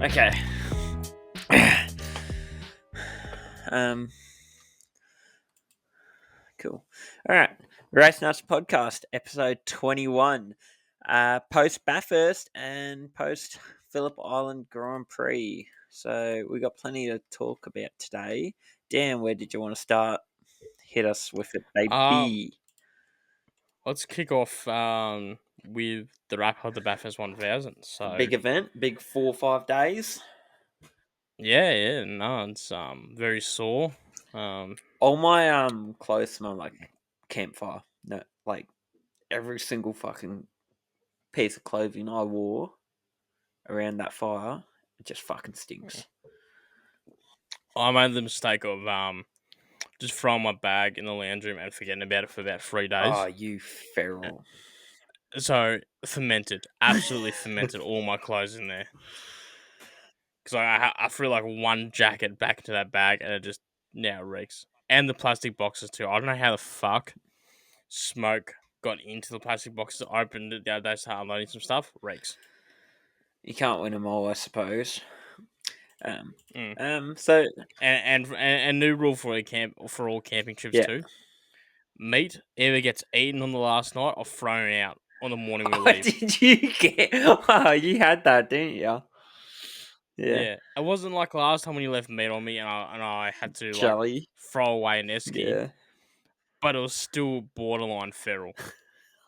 Okay. Cool. All right. RaceNuts podcast, episode 21. Post Bathurst and post Phillip Island Grand Prix. So we got plenty to talk about today. Dan, where did you want to start? Hit us with it, baby. Let's kick off with the wrap of the Bathurst 1000. So Big event, big 4 or 5 days. no, it's very sore. All my clothes smell like campfire. No, like every single fucking piece of clothing I wore around that fire, it just fucking stinks. I made the mistake of just throwing my bag in the lounge room and forgetting about it for about 3 days. Oh, you feral. So fermented, absolutely fermented all my clothes in there. Because I threw like one jacket back into that bag and it just now reeks. And the plastic boxes too. I don't know how the fuck smoke got into the plastic boxes. I opened it the other day, started unloading some stuff. Reeks. You can't win them all, I suppose. So and new rule for all camping trips too. Meat either gets eaten on the last night or thrown out on the morning we leave. Did you get? Oh, you had that, didn't you? Yeah. It wasn't like last time when you left meat on me and I had to like throw away an esky. Yeah. But it was still borderline feral.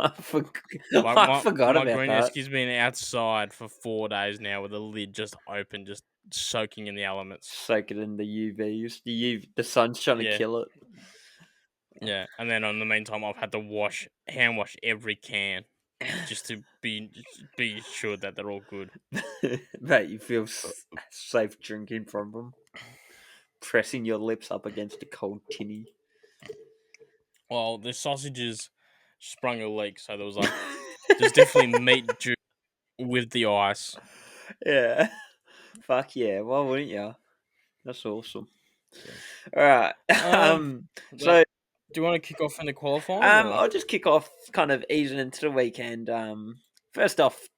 I forgot my about green that. esky's been outside for 4 days now with the lid just open, just soaking in the elements. Soaking in the UVs. The sun's trying to kill it. Yeah, and then in the meantime, I've had to hand wash every can just to be sure that they're all good. That you feel safe drinking from them. Pressing your lips up against a cold tinny. Well, the sausages sprung a leak, so there was like there's definitely meat juice with the ice. Yeah. Fuck yeah. Why wouldn't you? That's awesome. Yeah. All right. So do you want to kick off in the qualifying? I'll just kick off kind of easing into the weekend. First off,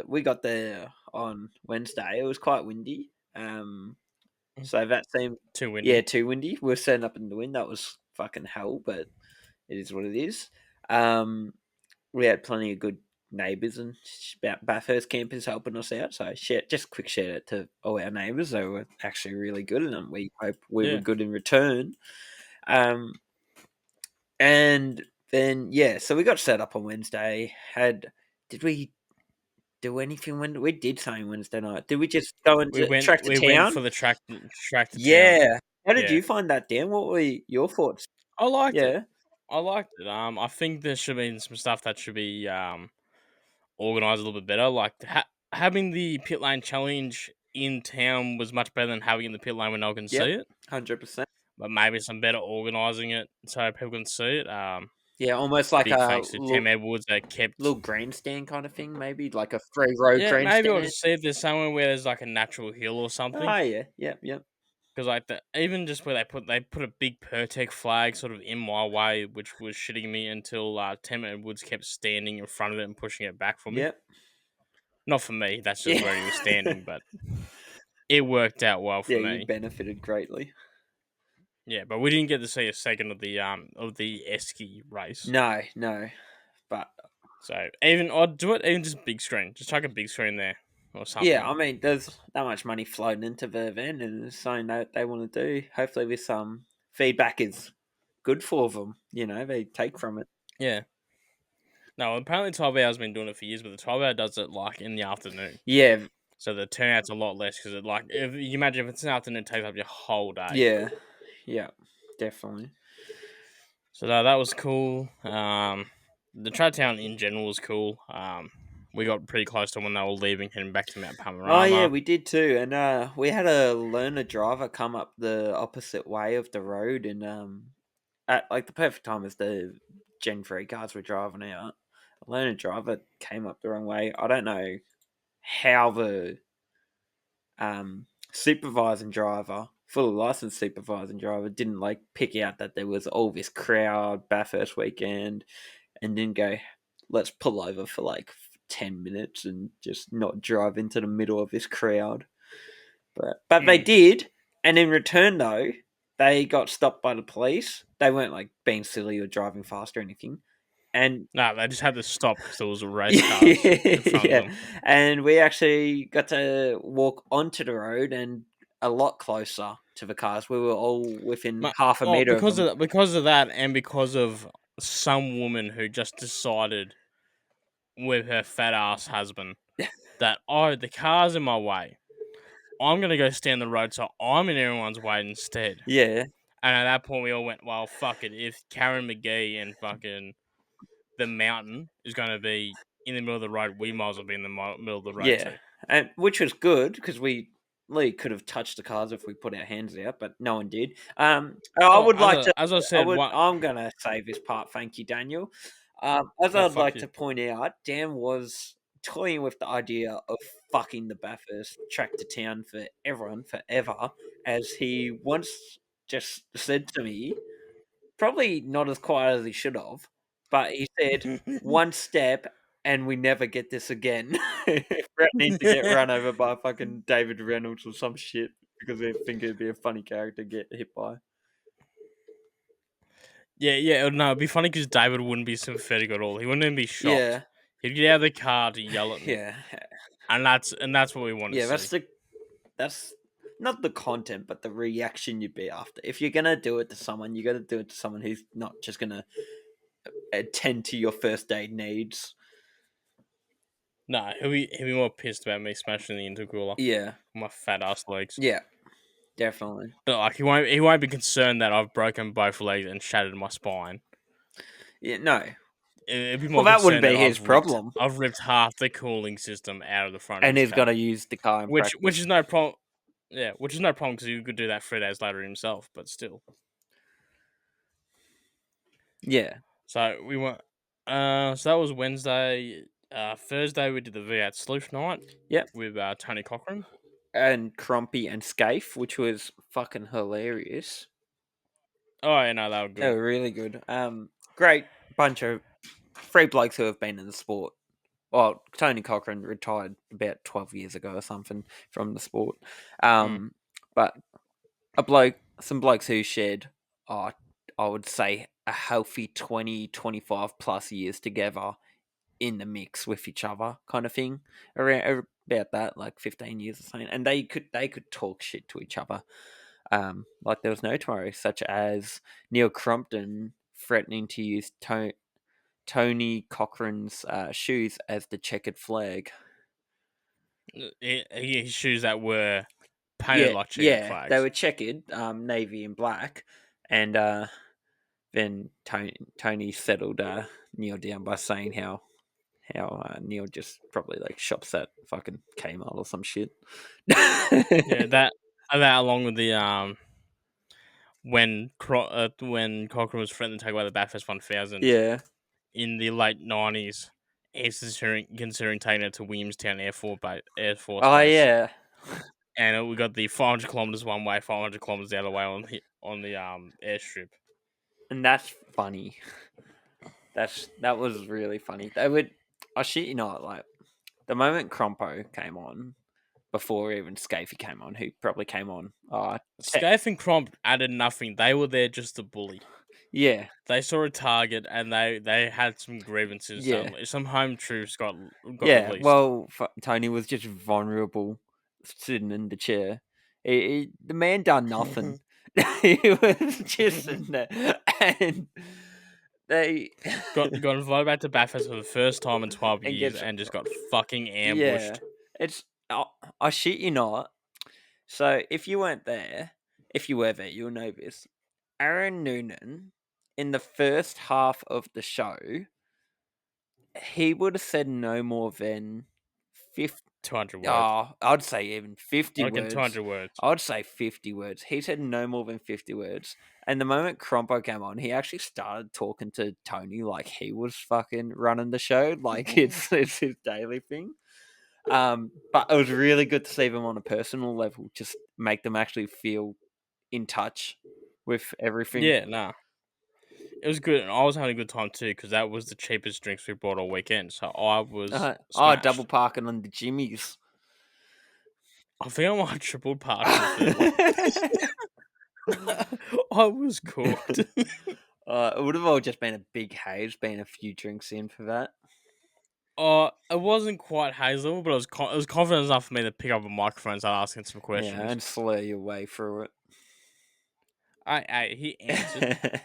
we got there on Wednesday. It was quite windy. So that seemed too windy. Yeah, too windy. We were setting up in the wind. That was fucking hell, but it is what it is. We had plenty of good neighbours and Bathurst campers helping us out. So just quick shout out to all our neighbours. They were actually really good, and we hope we were good in return. And then so we got set up on Wednesday. Did we do anything when we did something Wednesday night? Did we just go into track to town? Went for the track to town. Yeah. How did you find that, Dan? What were your thoughts? I liked it. I liked it. I think there should have been some stuff that should be organised a little bit better. Like having the pit lane challenge in town was much better than having it in the pit lane when no one can see it. 100%. But maybe some better organising it so people can see it. Yeah, almost like big thanks to Tim Edwards that kept little grandstand kind of thing, maybe like a free road grandstand. Maybe I'll just see if there's somewhere where there's like a natural hill or something. Oh yeah, yep. Because like even just where they put a big Pertec flag sort of in my way, which was shitting me until Tim Edwards kept standing in front of it and pushing it back for me. Yep. Not for me. That's just where he was standing, but it worked out well for me. Yeah, you benefited greatly. Yeah, but we didn't get to see a second of the esky race. No, but so I'd do it even just big screen, just chuck a big screen there or something. Yeah, I mean, there's that much money floating into the event, and it's something that they want to do. Hopefully, with some feedback is good for them. They take from it. Yeah. No, apparently 12 Hour's been doing it for years, but the 12 Hour does it like in the afternoon. Yeah. So the turnout's a lot less because if you imagine if it's an afternoon, it takes up your whole day. Yeah, definitely. So that was cool. The track town in general was cool. We got pretty close to when they were leaving, heading back to Mount Panorama. Oh yeah, we did too, and we had a learner driver come up the opposite way of the road, and at like the perfect time as the Gen 3 cars were driving out, a learner driver came up the wrong way. I don't know how the supervising driver, fully licensed supervising driver, didn't like pick out that there was all this crowd Bathurst weekend, and didn't go, let's pull over for like 10 minutes and just not drive into the middle of this crowd. But they did, and in return though, they got stopped by the police. They weren't like being silly or driving fast or anything. And No, they just had to stop because there was race cars in front of yeah, them. and we actually got to walk onto the road and a lot closer to the cars. We were all within half a meter of them. Because of that, and because of some woman who just decided with her fat ass husband that the car's in my way. I'm gonna go stand the road so I'm in everyone's way instead. Yeah, And at that point, we all went, well, fuck it. If Karen McGee and fucking the mountain is going to be in the middle of the road, we might as well be in the middle of the road yeah, too. and which was good because we really could have touched the cars if we put our hands out, but no one did. I would like to. As I said, I'm gonna save this part. Thank you, Daniel. As no, I'd fuck like you. to point out, Dan was toying with the idea of fucking the Bathurst track to town for everyone forever, as he once just said to me, probably not as quiet as he should have, but he said, "One step and we never get this again." Threatening to get run over by fucking David Reynolds or some shit because they think it'd be a funny character to get hit by. Yeah, no, it'd be funny because David wouldn't be sympathetic at all. He wouldn't even be shocked. Yeah, He'd get out of the car to yell at me, yeah, and that's what we want to yeah. see. That's not the content, but the reaction you'd be after. If you're gonna do it to someone, you got to do it to someone who's not just gonna attend to your first aid needs. No, he'll be more pissed about me smashing the intercooler. Yeah, My fat ass legs. yeah, definitely. But like he won't be concerned that I've broken both legs and shattered my spine. Yeah, no. It'd be Well, more that wouldn't concerned be that his problem. I've ripped half the cooling system out of the front of And his he's got car. to use the car in practice. Which is no problem. Yeah, which is no problem because he could do that 3 days later himself. But still, Yeah. so we went. So that was Wednesday. Thursday we did the V8 Sleuth night. Yep. With Tony Cochran And Crumpy and Scaife, which was fucking hilarious. Oh yeah, no, they were good. They were really good. Great bunch of three blokes who have been in the sport. Well, Tony Cochran retired about 12 years ago or something from the sport. But some blokes who shared, I would say, a healthy 20, 25 plus years together in the mix with each other, kind of thing. Around about that, like 15 years or something. And they could talk shit to each other. Like there was no tomorrow, such as Neil Crompton threatening to use Tony Cochran's shoes as the checkered flag. His shoes that were painted like checkered flags. They were checkered, navy and black, and then Tony settled Neil down by saying how Neil just probably like shops at fucking Kmart or some shit. Yeah, that along with the when Cochran was threatening to take away the Bathurst 1000. Yeah. In the late 90s, he's considering taking it to Williamstown Air Force Base. Oh yeah. And we got the 500 kilometers one way, 500 kilometers the other way on the airstrip. And that's funny. That was really funny. They would, I shit you not, like the moment Crompo came on, before even Scafey came on, who probably came on. Scaife and Cromp added nothing. They were there just to bully. Yeah. They saw a target and they had some grievances. Yeah. Some home troops got released. Well, Tony was just vulnerable, sitting in the chair. The man done nothing. He was just sitting there, and they got invited back to Bathurst for the first time in 12 And years gets- and just got fucking ambushed. It's I shit you not. So if you weren't there, if you were there, you'll know this. Aaron Noonan, in the first half of the show, he would have said no more than 200 words. I'd say even 50 I reckon words. 200 words. I'd say 50 words. He said no more than 50 words. And the moment Crompo came on, he actually started talking to Tony like he was fucking running the show, like it's his daily thing. But it was really good to see them on a personal level, just make them actually feel in touch with everything. Yeah, nah. It was good, and I was having a good time too because that was the cheapest drinks we bought all weekend. So I was smashed. Double parking on the Jimmy's. I think I might have triple parked in the I was cooked. It would have all just been a big haze, been a few drinks in for that. It wasn't quite haze level, but it was confident enough for me to pick up a microphone and start asking some questions. Yeah, and slur your way through He answered. it.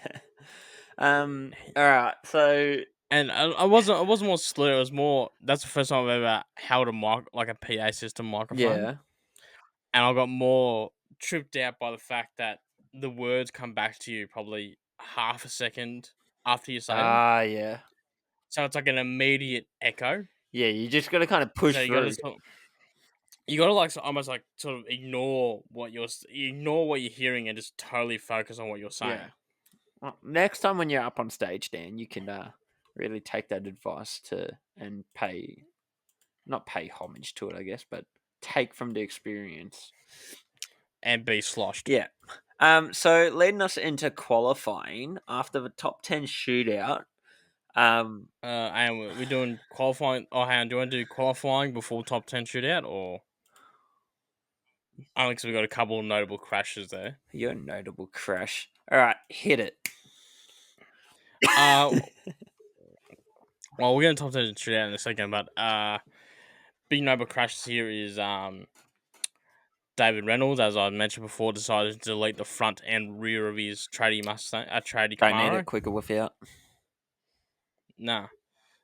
All right, so And I wasn't more slur. It was more. That's the first time I've ever held a a PA system microphone. yeah, And I got more tripped out by the fact that the words come back to you probably half a second after you say them. yeah, So it's like an immediate echo. yeah. You just got to kind of push So through. you got to like almost like sort of ignore what you're hearing and just totally focus on what you're saying. Yeah. Well, next time when you're up on stage, Dan, you can really take that advice and not pay homage to it, I guess, but take from the experience And be sloshed. Yeah. So leading us into qualifying after the top 10 shootout. And we're doing qualifying. Oh, hang on. Do you want to do qualifying before top 10 shootout or? Only because we got a couple of notable crashes there. Your notable crash. All right, hit it. Well, we're going to top 10 shootout in a second, but big notable crashes here is David Reynolds, as I mentioned before, decided to delete the front and rear of his tradie Mustang, tradie Don't Camaro. need it quicker without. Nah.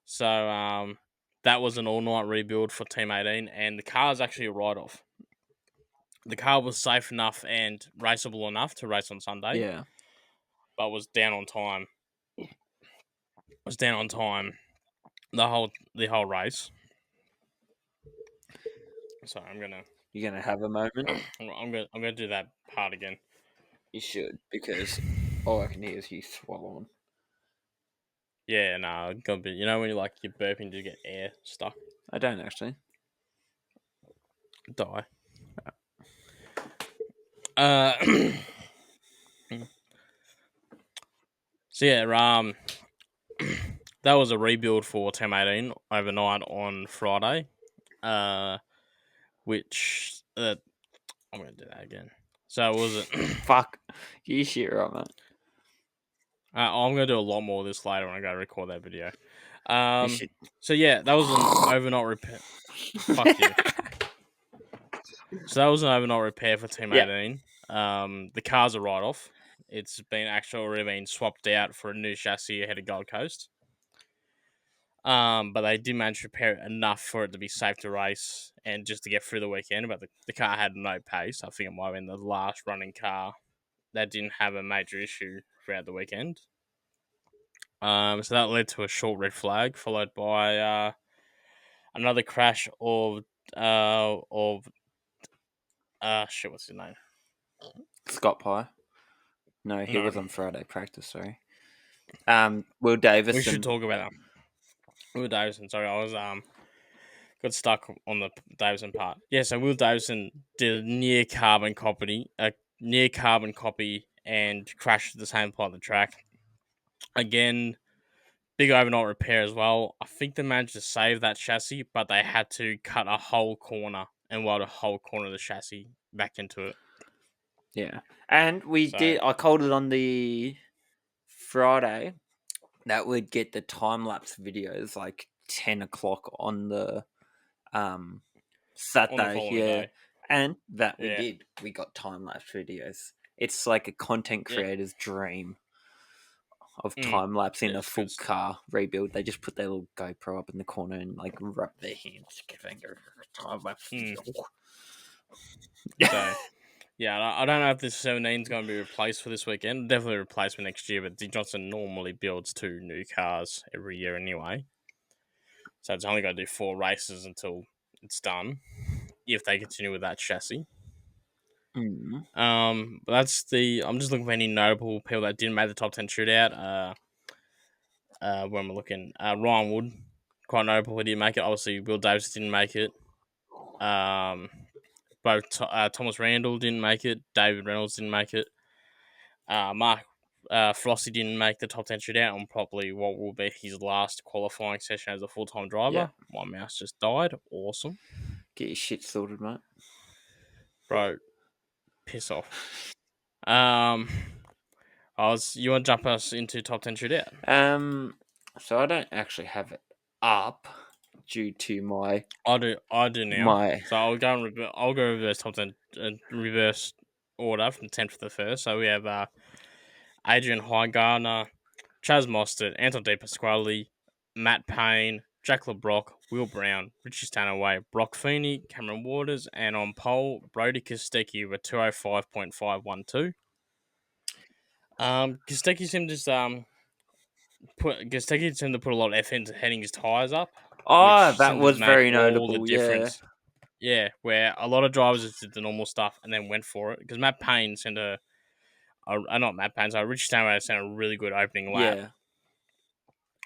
So that was an all-night rebuild for Team 18, and the car is actually a write-off. The car was safe enough and raceable enough to race on Sunday. Yeah. But was down on time. The whole race. So You're gonna have a moment. I'm gonna do that part again. You should, because all I can hear is you swallowing. Yeah, no, it's gonna be. You know when you're burping to get air stuck. I don't actually. Die. So yeah, that was a rebuild for Team 18 overnight on Friday. Which I'm gonna do that again. So was it? Fuck. You shit right, mate. I'm gonna do a lot more of this later when I go record that video. You should. So yeah, that was an overnight repair. Fuck you. So that was an overnight repair for Team 18. The car's a write-off. It's been already been swapped out for a new chassis ahead of Gold Coast. But they did manage to repair it enough for it to be safe to race and just to get through the weekend. But the car had no pace. I think it might have been the last running car that didn't have a major issue throughout the weekend. So that led to a short red flag, followed by another crash of what's his name? Scott Pye. No, he was on Friday practice. Sorry. Will Davison. We should talk about that. Will Davison. Sorry, I was got stuck on the Davison part. Yeah, so Will Davison did a near carbon copy and crashed at the same part of the track. Again, big overnight repair as well. I think they managed to save that chassis, but they had to cut a whole corner and weld a whole corner of the chassis back into it. Yeah, and I called it on the Friday that we'd get the time lapse videos like 10 o'clock on the Saturday. Day. And that we did. We got time lapse videos. It's like a content creator's dream of time lapse in a full car rebuild. They just put their little GoPro up in the corner and like rub their hands together. Time lapse video. So, yeah, I don't know if this 17 is going to be replaced for this weekend. Definitely replaced for next year, but D. Johnson normally builds 2 new cars every year anyway. So it's only going to do 4 races until it's done, if they continue with that chassis. But that's I'm just looking for any notable people that didn't make the top 10 shootout. When we're looking, Ryan Wood, quite notable, he didn't make it. Obviously, Will Davis didn't make it. Both Thomas Randall didn't make it. David Reynolds didn't make it. Mark Flossie didn't make the top 10 shootout on probably what will be his last qualifying session as a full-time driver. Yeah. My mouse just died. Awesome. Get your shit sorted, mate. Bro, piss off. You want to jump us into top 10 shootout? So I don't actually have it up due to my I do now. my So I'll go reverse top 10 reverse order from 10th to the first. So we have Adrian Highgarner, Chaz Mostert, Anton De Pasquale, Matt Payne, Jack LeBrock, Will Brown, Richie Stanaway, Brock Feeney, Cameron Waters, and on pole, Brody Kostecki with 205.512. Kostecki seemed to put a lot of effort into heading his tyres up, which that seemed to was make very all the notable. Yeah, difference. Yeah, where a lot of drivers just did the normal stuff and then went for it. Because Matt Payne sent not Matt Payne, sorry, Richie Stanaway sent a really good opening lap.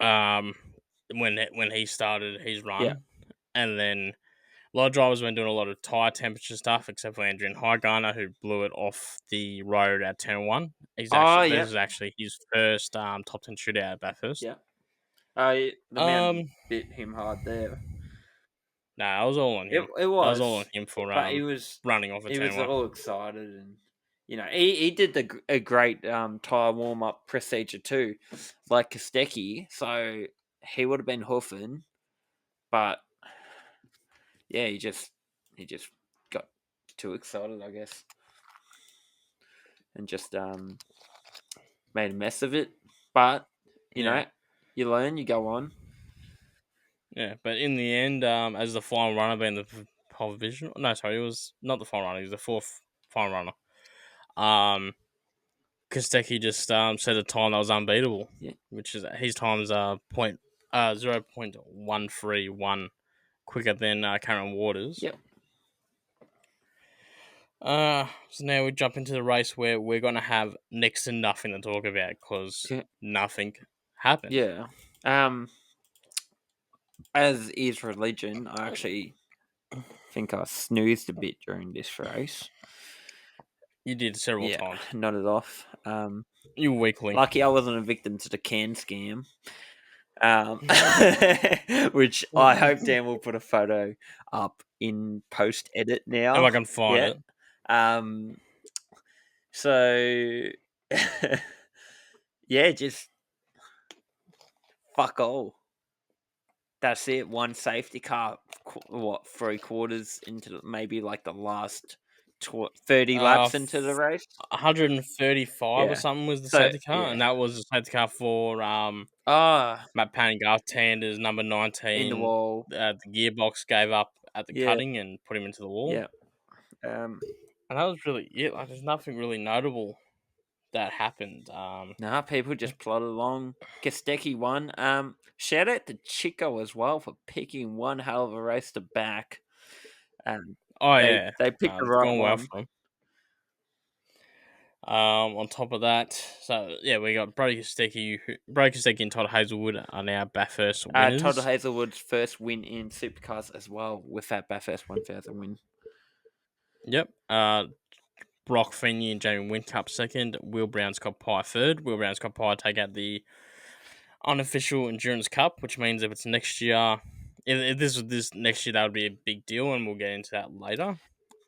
yeah, When he started his run, yeah. and then a lot of drivers went doing a lot of tyre temperature stuff, except for Adrian Highgarner, who blew it off the road at turn 1. This is actually his first top 10 shootout at Bathurst. Yeah. The man bit him hard there. Nah, that was all on him. It was. That was all on him for but he was running off a he turn was 1. all excited, and he did a great tire warm up procedure too, like Kostecki. So he would have been hoofing, but yeah, he just got too excited, I guess, and just made a mess of it. But you you learn, you go on. Yeah, but in the end, as the final runner being the pole division, no, sorry, it was not the final runner. He was the fourth final runner. Kostecki just set a time that was unbeatable, which is his time's 0.131 quicker than Cameron Waters. Yep. So now we jump into the race where we're going to have next to nothing to talk about because nothing happened. Yeah. As is religion, I actually think I snoozed a bit during this race. You did several times. Nodded off. You weakling. Lucky I wasn't a victim to the can scam. Which I hope Dan will put a photo up in post edit now. If I can find it. So yeah, just fuck all. That's it. One safety car. 3 quarters into maybe like the last 30 laps into the race. 135 or something was the safety car, and that was the safety car for Matt Payne. Garth Tander's number 19 in the wall. The gearbox gave up at the cutting and put him into the wall. Yeah. And that was really it. Like, there's nothing really notable that happened. People just plodded along. Kostecki won. Shout out to Chico as well for picking one hell of a race to back. They picked the right one. Well for him. On top of that, so yeah, we got Brody Kostecki and Todd Hazelwood are now Bathurst winners. Todd Hazelwood's first win in Supercars as well with that Bathurst 1000 win. Yep. Brock Feeney and Jamie Whincup second. Will Brown's Cup Pie third. Will Brown's Cup Pie take out the unofficial Endurance Cup, which means if it's next year, if this was this next year, that would be a big deal, and we'll get into that later.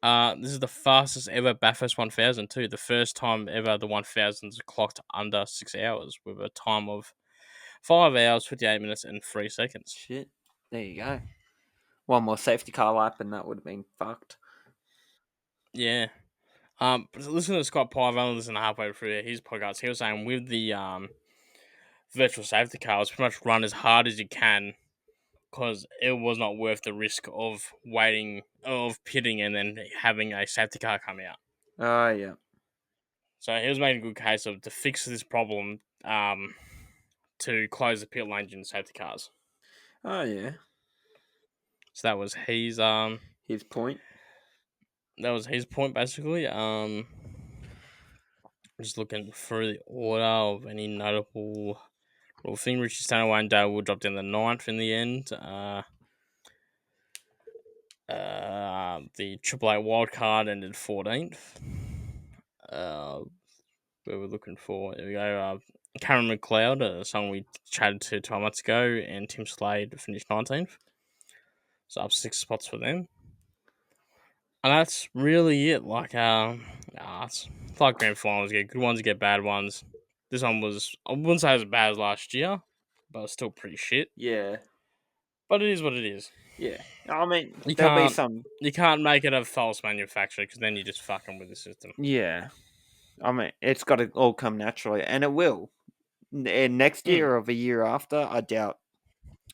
This is the fastest ever Bathurst 1000 too. The first time ever the 1000s clocked under 6 hours with a time of 5 hours, 58 minutes, and 3 seconds. Shit. There you go. One more safety car lap and that would have been fucked. Yeah. Listen to Scott Pye. I've only listened halfway through his podcast. He was saying with the virtual safety cars, pretty much run as hard as you can because it was not worth the risk of pitting and then having a safety car come out. Oh, yeah. So he was making a good case of to fix this problem to close the pit lanes in safety cars. Oh, yeah. So that was his point. That was his point, basically. Just looking through the order of any notable thing. Richie Stanaway and Dale Wood dropped in the 9th in the end. The Triple A wildcard ended 14th. We were looking for, there we go, Cameron McLeod, a song we chatted to 12 months ago, and Tim Slade finished 19th. So up 6 spots for them. And that's really it. Like, it's like grand finals. You get good ones, you get bad ones. This one was, I wouldn't say it was as bad as last year, but it's still pretty shit. Yeah, But it is what it is. yeah. I mean, You there'll be can't some. you can't make it a false manufacturer because then you're just fucking with the system. Yeah, I mean, it's got to all come naturally, and it will. Next Mm. year or the year after, I doubt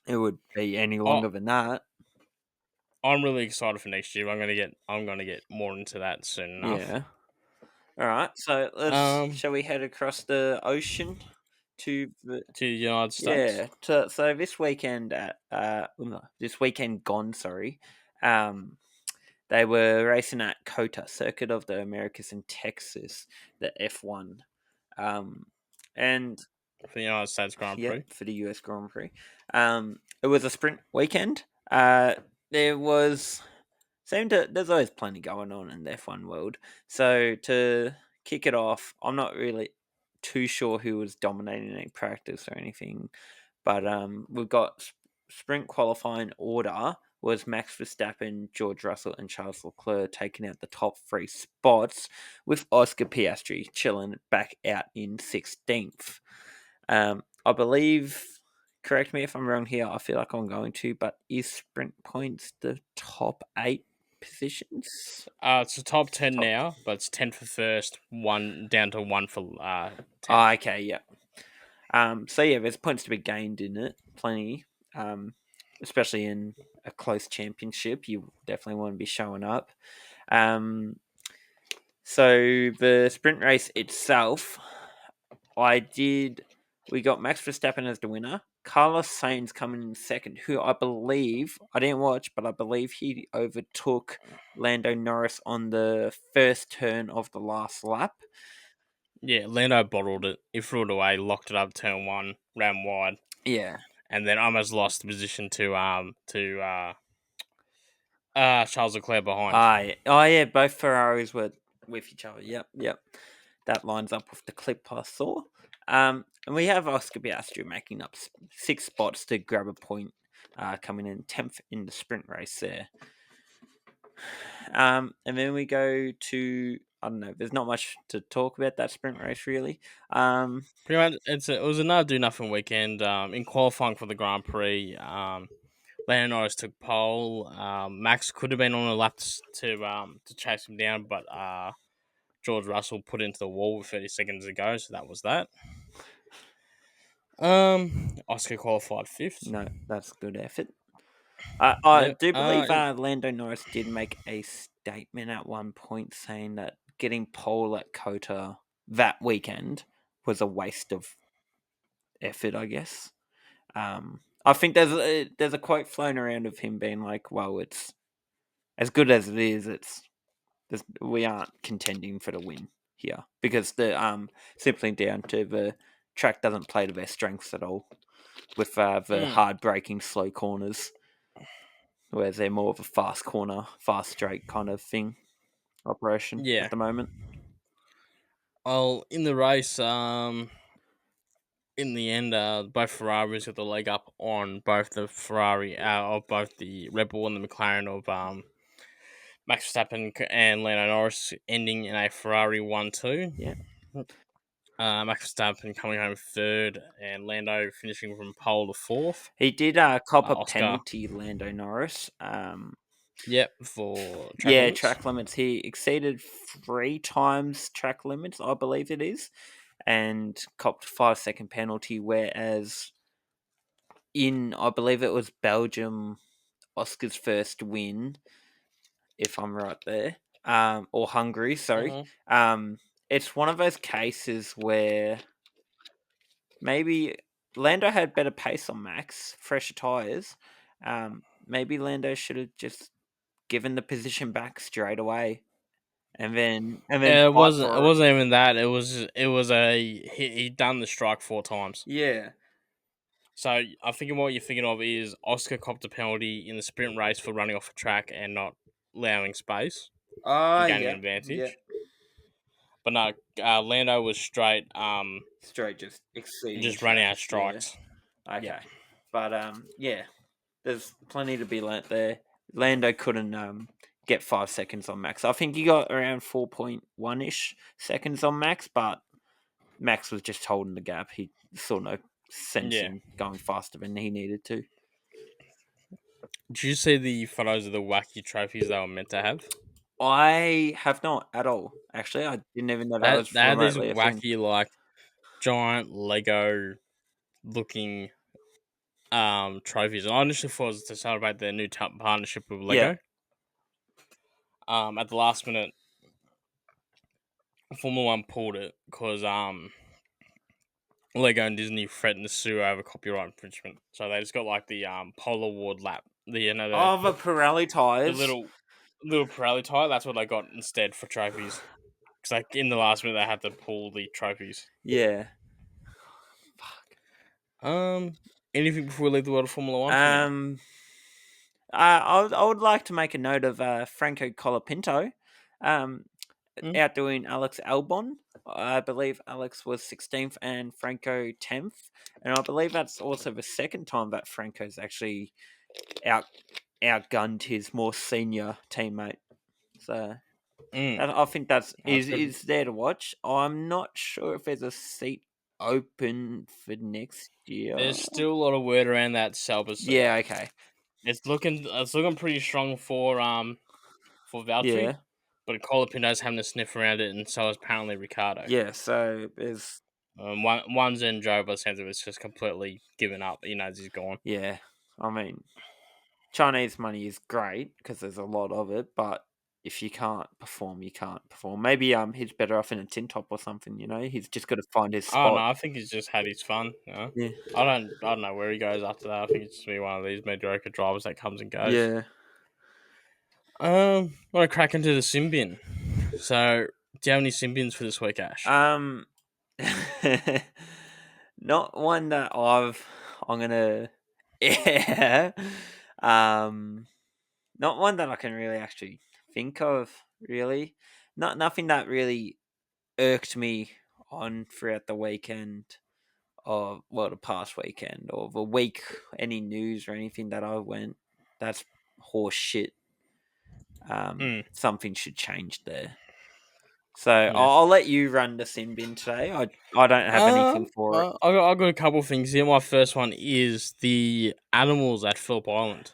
it would be any I, longer than that. I'm really excited for next year. I'm gonna get more into that soon enough. Yeah. All right. So let's. Um, Shall we head across the ocean to the? to the United States. Yeah. So this weekend at this weekend gone. Sorry. Um, they were racing at COTA, Circuit of the Americas in Texas, the F1. And For the United States Grand yeah, Prix. for the US Grand Prix. It was a sprint weekend. There was there's always plenty going on in the F1 world. So to kick it off, I'm not really too sure who was dominating any practice or anything, but we've got sprint qualifying order was Max Verstappen, George Russell, and Charles Leclerc taking out the top three spots, with Oscar Piastri chilling back out in 16th. I believe, correct me if I'm wrong here, I feel like I'm going to, but is sprint points the top 8 positions? It's the top 10 Top. now, but it's 10 for first, one down to 1 for 10. Oh, okay, yeah. So yeah, there's points to be gained in it, plenty. Especially in a close championship, you definitely want to be showing up. So the sprint race itself, we got Max Verstappen as the winner. Carlos Sainz coming in second, who I believe, I didn't watch, but I believe he overtook Lando Norris on the first turn of the last lap. Yeah, Lando bottled it. He threw it away, locked it up, turn 1, ran wide, Yeah. and then almost lost the position to Charles Leclerc behind. Oh yeah, both Ferraris were with each other. Yep. That lines up with the clip I saw. And we have Oscar Piastri making up 6 spots to grab a point, coming in 10th in the sprint race there. And then we go to, I don't know, there's not much to talk about that sprint race really. Pretty much, it was another do nothing weekend. In qualifying for the Grand Prix, Lando Norris took pole. Max could have been on a lap to chase him down, but George Russell put into the wall with 30 seconds to go, so that was that. Oscar qualified 5th. No, that's good effort. I Yep. do believe Lando Norris did make a statement at one point saying that getting pole at COTA that weekend was a waste of effort, I guess. I think there's a quote flown around of him being like, "Well, it's as good as it is. We aren't contending for the win here because the simply down to the track doesn't play to their strengths at all with the hard braking slow corners, whereas they're more of a fast corner, fast straight kind of thing operation Yeah. at the moment." Well, in the race, in the end, both Ferraris got the leg up on both the both the Red Bull and the McLaren of Max Verstappen and Lando Norris, ending in a Ferrari 1-2. Yeah. Max Verstappen coming home 3rd, and Lando finishing from pole to 4th. He did cop a Oscar. penalty, Lando Norris. Yep, for track Yeah, limits. track limits. He exceeded 3 times track limits, I believe it is, and copped 5-second penalty. Whereas I believe it was Belgium, Oscar's first win, if I'm right there, or Hungary. Sorry. It's one of those cases where maybe Lando had better pace on Max, fresher tires. Maybe Lando should have just given the position back straight away, and then It fight wasn't. It for it. wasn't even that. It was he done the strike 4 times. Yeah. So I'm thinking what you're thinking of is Oscar copped a penalty in the sprint race for running off a track and not allowing space and gaining an Yeah. advantage. But no, Lando was straight. Straight, just exceeding. Just running out of tracks, strikes. yeah. Okay. Yeah. But yeah, there's plenty to be learnt there. Lando couldn't get 5 seconds on Max. I think he got around 4.1-ish seconds on Max, but Max was just holding the gap. He saw no sense Yeah. in going faster than he needed to. Did you see the photos of the wacky trophies they were meant to have? I have not at all. Actually, I didn't even know that was They had these remotely a thing. wacky, like, giant Lego looking trophies. And I initially thought it was to celebrate their new partnership with Yeah. Lego. At the last minute, Formula One pulled it because Lego and Disney threatened to sue over copyright infringement. So they just got like the Polar Award lap, the Oh, the Pirelli the tires. little Pirelli tire. That's what they got instead for trophies. Because like in the last minute they had to pull the trophies. Yeah. Anything before we leave the world of Formula One? For now? I would like to make a note of Franco Colapinto Mm. outdoing Alex Albon. I believe Alex was 16th and Franco 10th. And I believe that's also the second time that Franco's actually outgunned his more senior teammate. So I think that's is there to watch. I'm not sure if there's a seat open for next year. There's still a lot of word around that Sauber seat. Yeah, okay. It's looking pretty strong for Valtteri, Yeah. but Colapinto's having a sniff around it, and so is apparently Ricardo. Yeah, so there's One's in Joe, but sense of it's just completely given up. He knows he's gone. yeah. I mean, Chinese money is great because there's a lot of it, but if you can't perform, you can't perform. Maybe he's better off in a tin top or something. He's just got to find his I don't know. spot. I think he's just had his fun. Yeah. I don't know where he goes after that. I think it's just be one of these mediocre drivers that comes and goes. Yeah. Want to crack into the sim bin. So, do you have any sim bins for this week, Ash? Not one that I'm gonna yeah. Not one that I can really actually think of, really. Nothing that really irked me on throughout the weekend or the past weekend or the week, any news or anything that I went. That's horse shit. Something should change there. So Yeah. I'll let you run the sim bin today. I don't have anything for it. I've got a couple of things here. My first one is the animals at Phillip Island.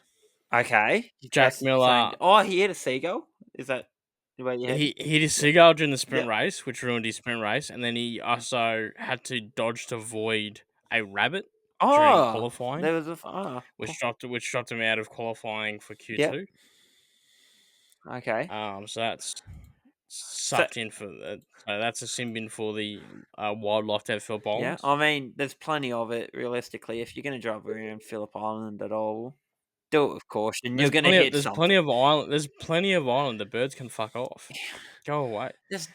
Okay. Jack Miller. Oh, he hit a seagull? Is that the way you had? He hit his seagull during the sprint Yep. race, which ruined his sprint race, and then he also had to dodge to avoid a rabbit during qualifying, there was a which dropped him out of qualifying for Q2. Yep. Okay. So that's sucked in for that. So that's a sim bin for the wildlife at Phillip Island. Yeah, I mean, there's plenty of it. Realistically, if you're going to drive around Phillip Island at all, do it with caution. You're going to hit There's something. plenty of island. There's plenty of island. The birds can fuck off. Go away. It's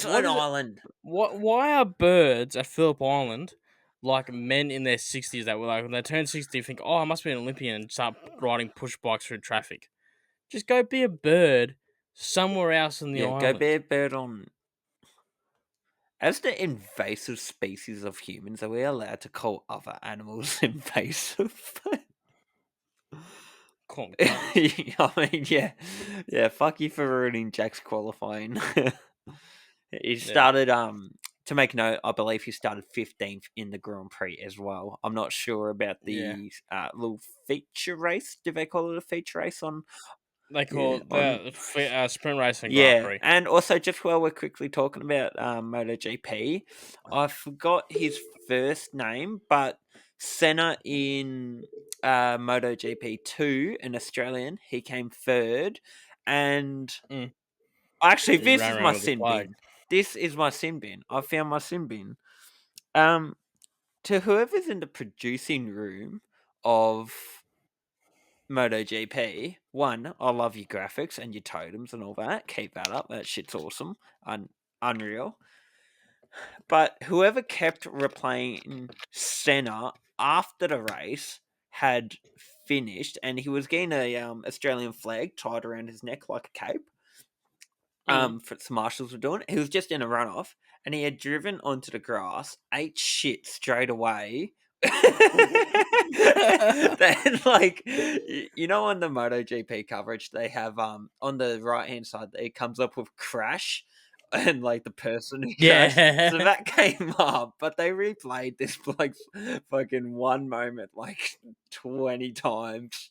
an island. Why are birds at Phillip Island like men in their 60s that were like, when they turn 60, think, oh, I must be an Olympian and start riding push bikes through traffic? Just go be a bird somewhere else in the island. Go be a bird on. As the invasive species of humans, are we allowed to call other animals invasive? Cool. I mean, yeah. Fuck you for ruining Jack's qualifying. He started to make note. I believe he started 15th in the Grand Prix as well. I'm not sure about the little feature race. Do they call it a feature race on? They call it the sprint race and Grand Prix. And also, just while we're quickly talking about MotoGP, I forgot his first name, but Senna in MotoGP 2, an Australian, he came third. And actually, this is my sin bin. This is my sin bin. I found my sin bin. To whoever's in the producing room of MotoGP, one, I love your graphics and your totems and all that. Keep that up. That shit's awesome. Unreal. But whoever kept replaying Senna after the race had finished, and he was getting a Australian flag tied around his neck like a cape. For some marshals were doing. He was just in a runoff, and he had driven onto the grass, ate shit straight away Then, like, you know, on the MotoGP coverage, they have on the right hand side, it comes up with crash and like the person who crashed. So Yeah. that came up, but they replayed this like fucking one moment like 20 times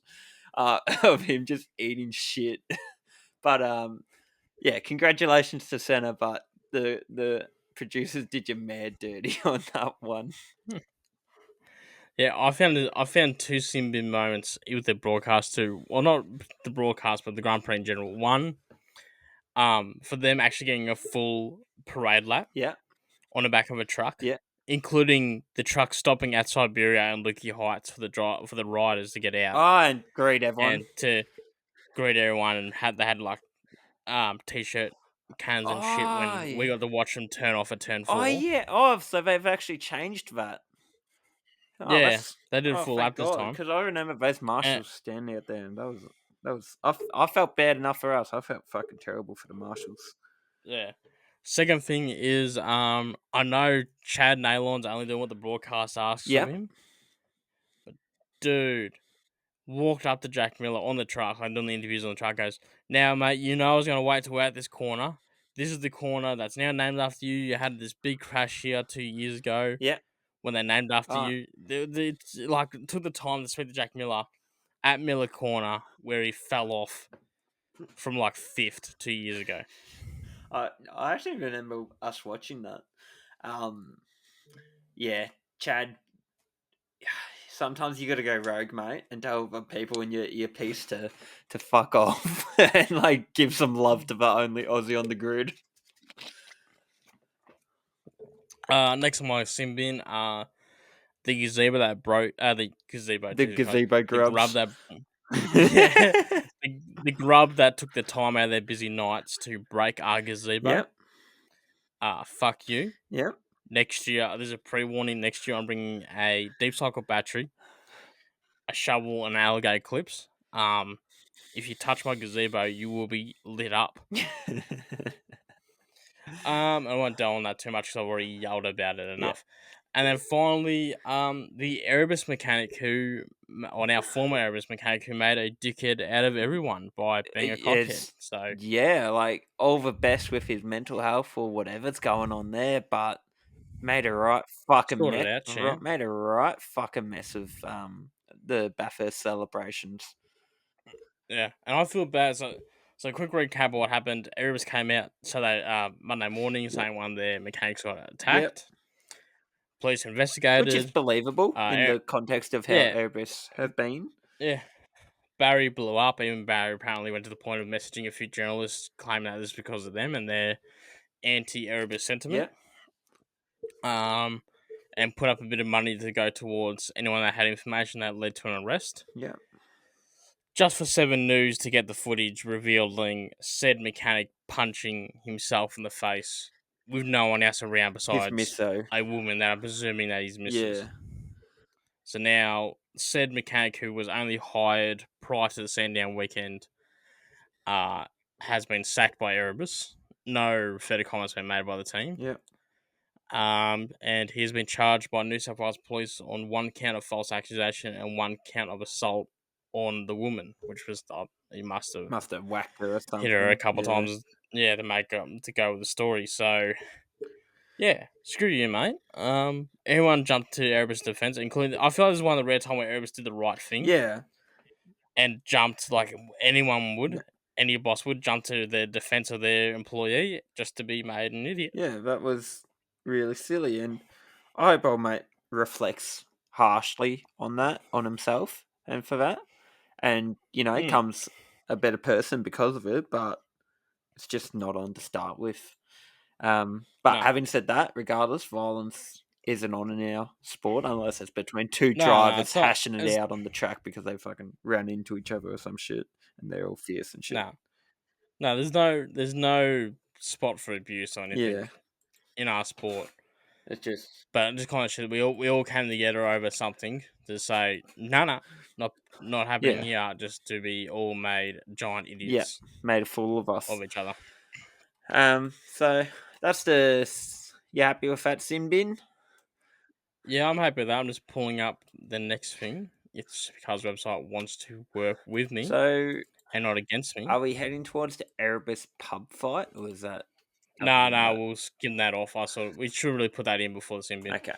of him just eating shit. But yeah, congratulations to Senna, but the producers did you mad dirty on that one. Yeah, I found two sin bin moments with the broadcast too. Well, not the broadcast, but the Grand Prix in general. One, for them actually getting a full parade lap Yeah, on the back of a truck, yeah. including the truck stopping at Siberia and Lukey Heights for the riders to get out Oh, and greet everyone. and to greet everyone, and they had like t-shirt cans and shit Oh, when we got to watch them turn off at turn oh 4. yeah. Oh, so they've actually changed that. Oh, Yeah, that's they did a full thank lap this God, time. because I remember both And, marshals standing out there, and that was I felt bad enough for us. I felt fucking terrible for the marshals. yeah. Second thing is, I know Chad Nalon's only doing what the broadcast asks of Yep. him, but dude walked up to Jack Miller on the truck. I'm doing the interviews on the truck. Goes, now, mate, you know I was going to wait till we're at this corner. This is the corner that's now named after you. You had this big crash here 2 years ago Yeah. when they named after Oh, you. It's like took the time to speak to Jack Miller at Miller Corner where he fell off from like fifth 2 years ago. I actually remember us watching that. Yeah, Chad. Sometimes you got to go rogue, mate, and tell the people in your earpiece to fuck off and like give some love to the only Aussie on the grid. Next on my sim bin, the gazebo that broke, the gazebo, The Jesus Christ, gazebo the grub grubs. that, yeah, the grub that took the time out of their busy nights to break our gazebo. Yep. Fuck you. Yep. Next year, there's a pre-warning. Next year, I'm bringing a deep cycle battery, a shovel, and alligator clips. If you touch my gazebo, you will be lit up. I won't dwell on that too much because I've already yelled about it Yeah. enough. And then finally, the Erebus mechanic or now former Erebus mechanic who made a dickhead out of everyone by being a cockhead. It's So yeah, like all the best with his mental health or whatever's going on there, but made a right fucking sorted out, champ. made a right fucking mess of the Bathurst celebrations. Yeah, and I feel bad. So quick recap of what happened. Erebus came out Monday morning Yep. saying one of their mechanics got Yep. attacked. Police Which is investigated. believable in Er- the context of how yeah, Airbus have been. yeah. Barry blew up. Even Barry apparently went to the point of messaging a few journalists claiming that this is because of them and their anti-Erebus sentiment. Yep. And put up a bit of money to go towards anyone that had information that led to an arrest. Yep. Just for 7 News to get the footage revealing said mechanic punching himself in the face with no one else around His besides misso. a woman that I'm presuming that he's missus. Yeah. So now, said mechanic who was only hired prior to the Sandown weekend has been sacked by Erebus. No further comments been made by the team. Yep. And he has been charged by New South Wales Police on 1 count of false accusation and 1 count of assault on the woman, which was he must have whacked her or hit her a something. couple Yeah. times, yeah, to make to go with the story. So yeah, screw you, mate. Everyone jumped to Erebus' defense, including I feel like this is one of the rare times where Erebus did the right thing Yeah. and jumped like anyone Yeah. would. Any boss would jump to the defense of their employee just to be made an idiot. Yeah, that was really silly, and I hope old mate reflects harshly on that, on himself, and for that, and Mm, comes a better person because of it. But it's just not on to start with. But no, having said that, regardless, violence isn't on in our sport unless it's between two no, drivers it's not. hashing it It's out on the track because they fucking ran into each other or some shit, and they're all fierce and shit. no. No, there's no spot for abuse or anything Yeah, in our sport. it's just But just kind of shit. We all came together over something to say no, not happening yeah, here. Just to be all made giant yeah, idiots made a fool of of us. each other. So that's you happy with that sin bin? Yeah, I'm happy with that. I'm just pulling up the next thing. If Supercars website wants to work with me So, and not against me. are we heading towards the Erebus pub fight, or is that? Nah, we'll skim that off. We should really put that in before the sim bin. Okay.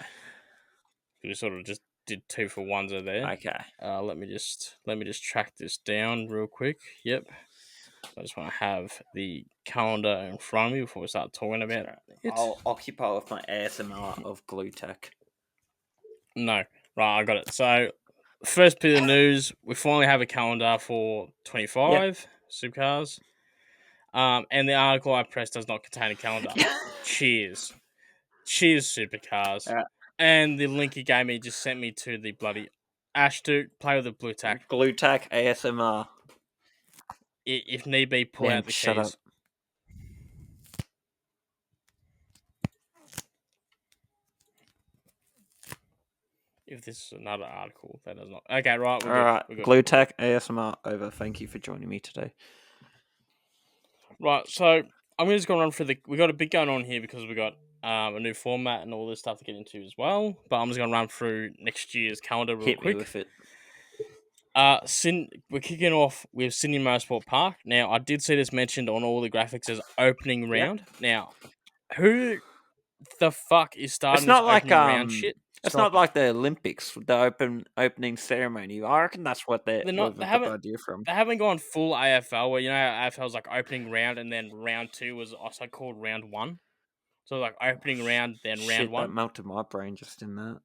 We sort of just did 2 for 1s over there. Okay. Let me just track this down real quick. Yep. I just want to have the calendar in front of me before we start talking about it. I'll occupy with my ASMR of glue tack. No. Right, I got it. So, first bit of news, we finally have a calendar for 25 supercars. And the article I pressed does not contain a calendar. Cheers. Cheers, supercars. Alright. And the link he gave me just sent me to the bloody Ash Dude, play with the blue tack. Glue tack ASMR. If need be, pull Damn, out the shut keys. up. If this is another article, that does not. Okay, right. Alright, glue tack ASMR over. Thank you for joining me today. Right, so I'm just going to run through we got a bit going on here because we got a new format and all this stuff to get into as well. But I'm just going to run through next year's calendar real Hit quick. me with it. We're kicking off with Sydney Motorsport Park. Now, I did see this mentioned on all the graphics as opening round. Now, who the fuck is starting It's not this like opening round shit? it's Stop not like the Olympics, the opening ceremony. I reckon that's what They're not. got the idea from. They haven't gone full AFL where AFL's like opening round and then round 2 was also called round 1. So like opening round then round Shit, 1. that melted my brain just in that.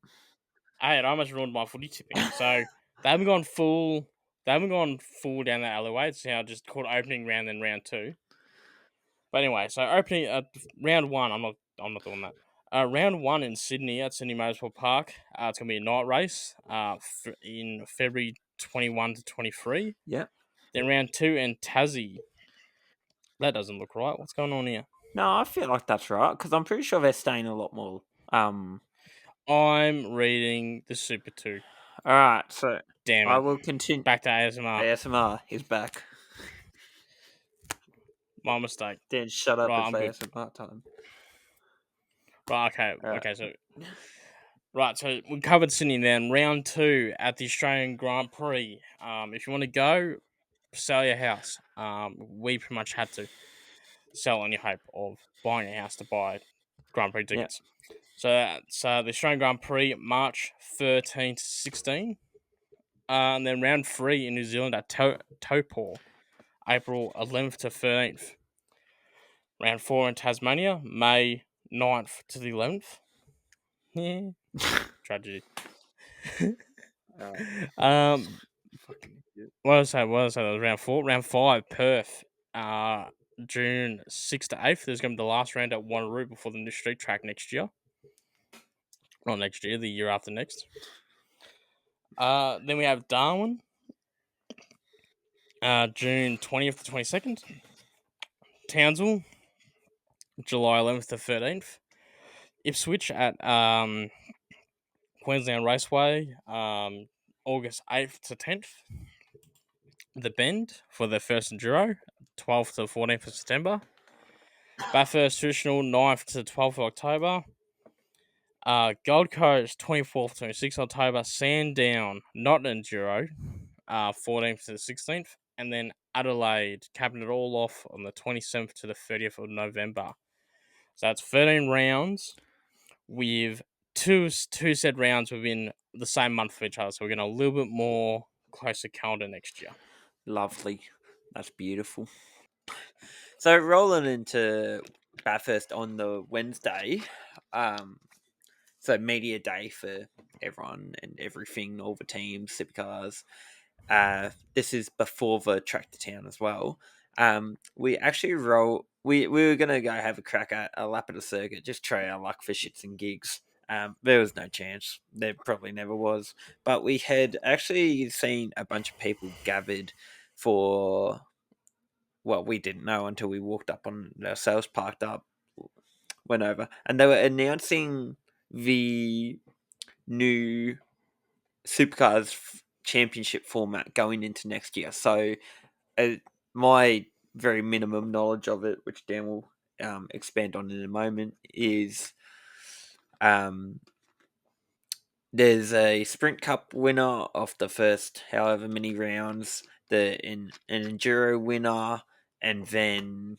Hey, it almost ruined my footy tipping. So they haven't gone full. They haven't gone full down that alleyway. It's now just called opening round then round 2. But anyway, so opening round 1. I'm not doing that. Round 1 in Sydney at Sydney Motorsport Park. It's gonna be a night race. In February 21 to 23. Yep. Then round 2 in Tassie. That doesn't look right. What's going on here? No, I feel like that's right because I'm pretty sure they're staying a lot more. I'm reading the Super 2. All right, so Damn it. I will continue. Back to ASMR. ASMR, he's back. My mistake. Then shut up. Right, It's ASMR time. Right, okay. Right. Okay, so we covered Sydney then. Round 2 at the Australian Grand Prix. If you want to go, sell your house. We pretty much had to sell on your hope of buying a house to buy Grand Prix tickets. So the Australian Grand Prix, March 13 to 16. And then round 3 in New Zealand at Taupo, April 11th to 13th. Round 4 in Tasmania, May 9th to the 11th. Yeah. Tragedy. What did I say? That was round 4. Round 5, Perth. June 6th to 8th. There's going to be the last round at Wanneroo before the new street track next year. Not next year, the year after next. Then we have Darwin. June 20th to 22nd. Townsville. July 11th to 13th. Ipswich at Queensland Raceway. August 8th to 10th. The Bend for the first Enduro. 12th to 14th of September. Bathurst Traditional, 9th to 12th of October. Gold Coast, 24th to 26th October. Sandown, not an Enduro, 14th to the 16th. And then Adelaide, capping it all off on the 27th to the 30th of November. So that's 13 rounds with two set rounds within the same month of each other. So we're getting a little bit more closer calendar next year. Lovely. That's beautiful. So rolling into Bathurst on the Wednesday, so media day for everyone and everything, all the teams, supercars. This is before the track to town as well. We actually we were gonna go have a crack at a lap of the circuit, just try our luck for shits and gigs. There was no chance. There probably never was. But we had actually seen a bunch of people gathered for, well, we didn't know until we walked up on ourselves, parked up, went over, and they were announcing the new Supercars championship format going into next year. So, my very minimum knowledge of it, which Dan will expand on in a moment, is there's a Sprint Cup winner off the first however many rounds, an Enduro winner, and then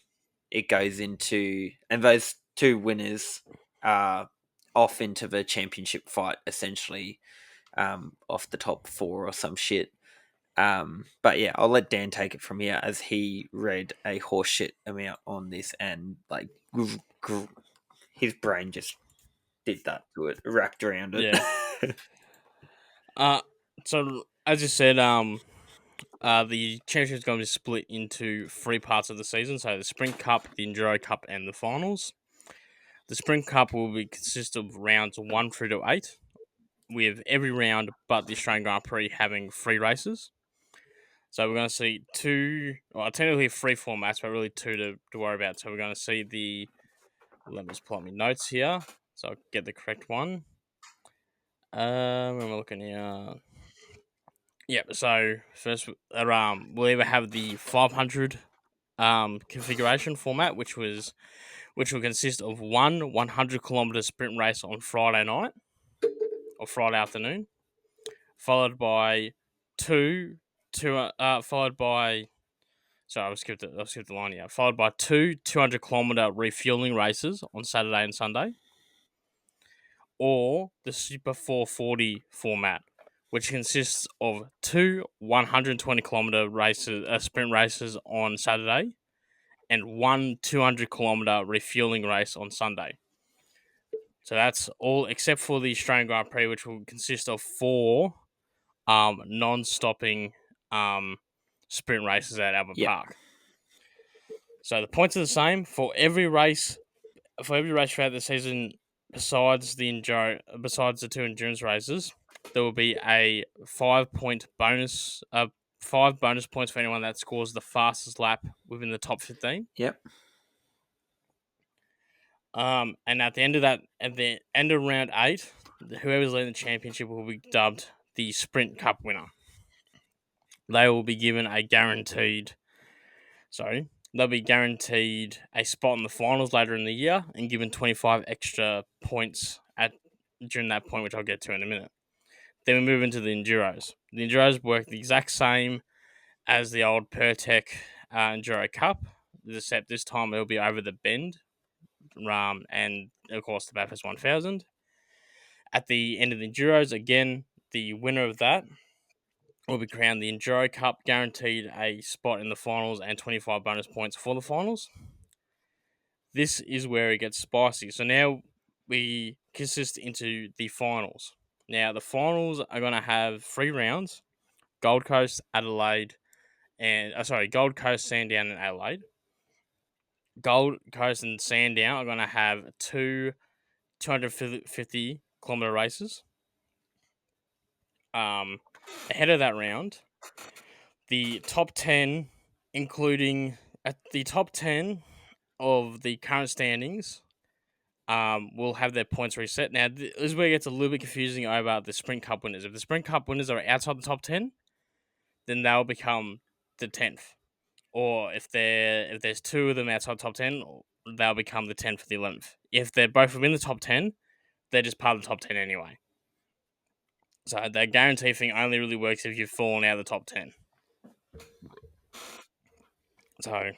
it goes into, and those two winners are off into the championship fight, essentially, off the top four or some shit. But yeah, I'll let Dan take it from here, as he read a horseshit amount on this, and like his brain just did that to it, wrapped around it. Yeah. So as you said, the championship is going to be split into 3 parts of the season. So the Sprint Cup, the Enduro Cup, and the finals. The Sprint Cup will consist of rounds 1 through to 8, with every round but the Australian Grand Prix having 3 races. So we're going to see 2, well, technically 3 formats, but really 2 to worry about. So we're going to see let me just pull up my notes here, so I'll get the correct one. When we're looking here. Yep, so first, we'll either have the 500 configuration format, which will consist of one 100-kilometer sprint race on Friday night or Friday afternoon, followed by followed by. Sorry, I'll skip the line here. Followed by 2 200-kilometer refueling races on Saturday and Sunday, or the Super 440 format, which consists of 2 120-kilometer races, sprint races on Saturday, and 1 200-kilometer refueling race on Sunday. So that's all except for the Australian Grand Prix, which will consist of 4 non-stopping sprint races at Albert Park. So the points are the same for every race. For every race throughout the season, besides the 2 endurance races, there will be a 5-point bonus. 5 bonus points for anyone that scores the fastest lap within the top 15. Yep. And at the end of round 8, whoever's leading the championship will be dubbed the Sprint Cup winner. They will be given they'll be guaranteed a spot in the finals later in the year and given 25 extra points during that point, which I'll get to in a minute. Then we move into the Enduros. The Enduros work the exact same as the old Pertec Enduro Cup, except this time it'll be over the bend, and of course the Bathurst 1000. At the end of the Enduros, again, the winner of that will be crowned the Enduro Cup, guaranteed a spot in the finals and 25 bonus points for the finals. This is where it gets spicy. So now we consist into the finals. Now the finals are going to have 3 rounds: Gold Coast, Adelaide, Gold Coast, Sandown, and Adelaide. Gold Coast and Sandown are going to have 2 250-kilometer races. Ahead of that round, the top 10, including at the top 10 of the current standings, will have their points reset. Now, this is where it gets a little bit confusing about the Sprint Cup winners. If the Sprint Cup winners are outside the top 10, then they'll become the 10th. Or if there's 2 of them outside the top 10, they'll become the 10th or the 11th. If they're both within the top 10, they're just part of the top 10 anyway. So that guarantee thing only really works if you've fallen out of the top 10. So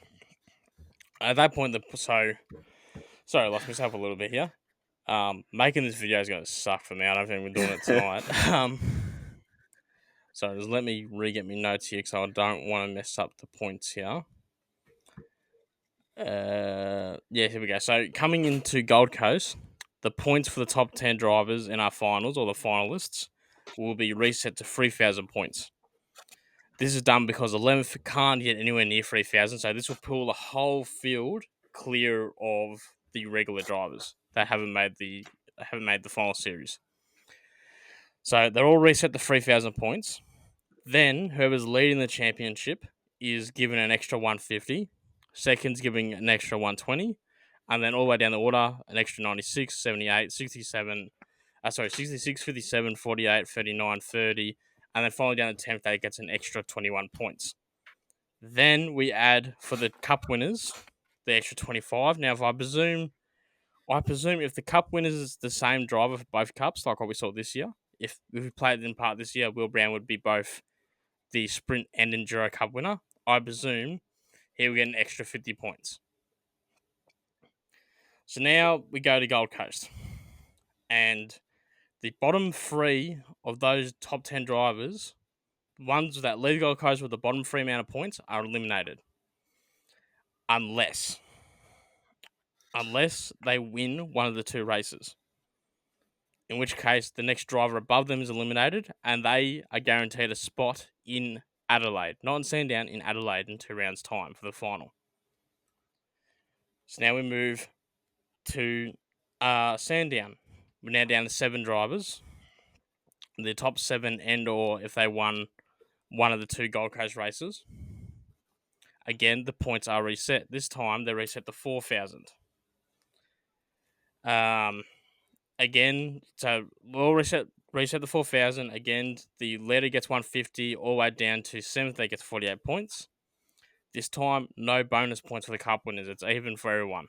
at that point, sorry, I lost myself a little bit here. Making this video is going to suck for me. I don't think we're doing it tonight. So just let me re-get my notes here because I don't want to mess up the points here. Here we go. So coming into Gold Coast, the points for the top 10 drivers in our finals, or the finalists, will be reset to 3,000 points. This is done because 11th can't get anywhere near 3,000, so this will pull the whole field clear of the regular drivers that haven't made the final series. So they're all reset to 3,000 points. Then whoever's leading the championship is given an extra 150. Second's giving an extra 120. And then all the way down the order, an extra 96, 78, 67, 66, 57, 48, 39, 30. And then finally down to 10th, that gets an extra 21 points. Then we add, for the cup winners, the extra 25. Now, I presume if the cup winners is the same driver for both cups, like what we saw this year, if we played in part this year, Will Brown would be both the Sprint and Enduro Cup winner. I presume he will get an extra 50 points. So now we go to Gold Coast. And the bottom 3 of those top 10 drivers, ones that lead Gold Coast with the bottom 3 amount of points, are eliminated. Unless they win one of the 2 races. In which case, the next driver above them is eliminated, and they are guaranteed a spot in Adelaide. Not in Sandown, in Adelaide in 2 rounds' time for the final. So now we move to Sandown. We're now down to 7 drivers. The top 7 or if they won one of the 2 Gold Coast races. Again, the points are reset. This time, they're reset to 4,000. Again, so we'll reset the 4,000. Again, the leader gets 150 all the way down to 7th. They get 48 points. This time, no bonus points for the cup winners. It's even for everyone.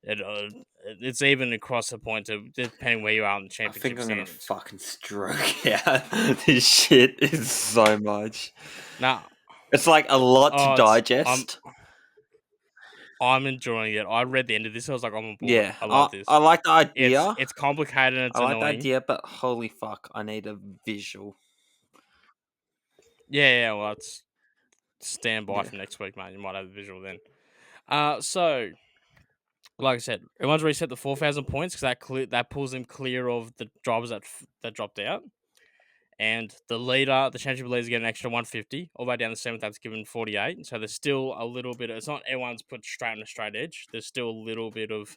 It's even across the point of depending where you are in the championship. I think I'm standings. gonna fucking stroke out. This shit is so much. Nah, it's like a lot to digest. I'm enjoying it. I read the end of this. I was like, I'm on board. Yeah, I love this. I like the idea. It's complicated and it's I like annoying. the idea, but holy fuck, I need a visual. Yeah. Well, let's stand by for next week, mate. You might have a visual then. So, like I said, everyone's reset the 4,000 points because that pulls them clear of the drivers that dropped out. And the championship leaders get an extra 150. All the way down to 7th, that's given 48. So there's still a little bit it's not everyone's put straight on a straight edge. There's still a little bit of,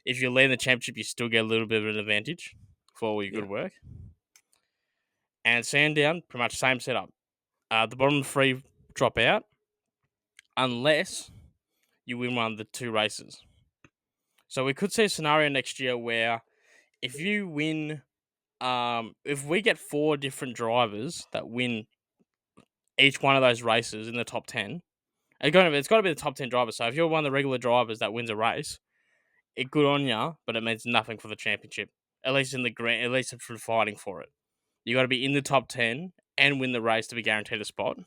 if you lead the championship, you still get a little bit of an advantage for all your good work. And Sandown, pretty much same setup. The bottom 3 drop out unless you win one of the 2 races. So we could see a scenario next year where if you win, if we get 4 different drivers that win each one of those races in the top 10, it's got to be the top 10 drivers. So if you're one of the regular drivers that wins a race, good on ya, but it means nothing for the championship. At least at least for fighting for it. You got to be in the top 10 and win the race to be guaranteed a spot.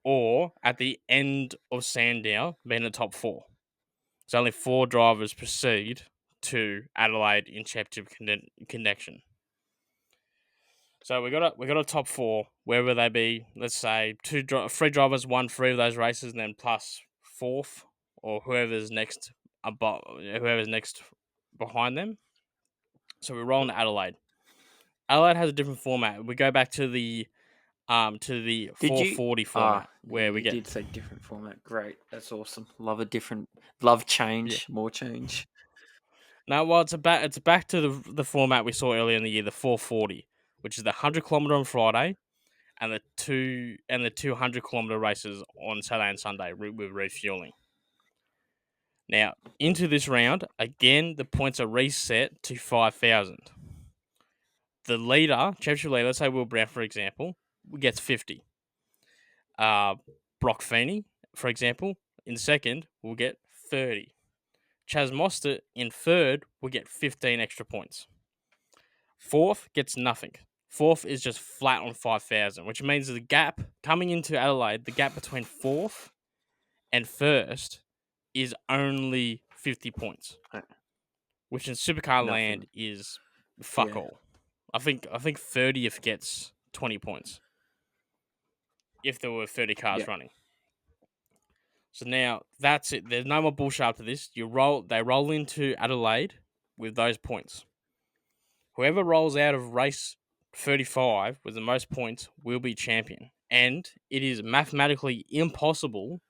Or at the end of Sandown, be in the top 4. So only 4 drivers proceed to Adelaide in championship connection. So we got a top 4, wherever they be. Let's say 3 drivers won 3 of those races, and then plus 4th or whoever's next behind them. So we roll into Adelaide. Adelaide has a different format. We go back to the 440 format where we get. You did say different format. Great, that's awesome. Love change, more change. No, well, it's back to the format we saw earlier in the year, the 440, which is the 100-kilometer on Friday, and the 200-kilometer races on Saturday and Sunday with refueling. Now, into this round, again, the points are reset to 5,000. The championship leader, let's say Will Brown, for example, gets 50. Brock Feeney, for example, in second, will get 30. Chaz Mostert in third will get 15 extra points. 4th gets nothing. 4th is just flat on 5,000, which means the gap coming into Adelaide, the gap between 4th and 1st is only 50 points, which in Supercar land is fuck all. I think 30th gets 20 points if there were 30 cars running. So now that's it. There's no more bullshit after this. They roll into Adelaide with those points. Whoever rolls out of race 35 with the most points will be champion. And it is mathematically impossible.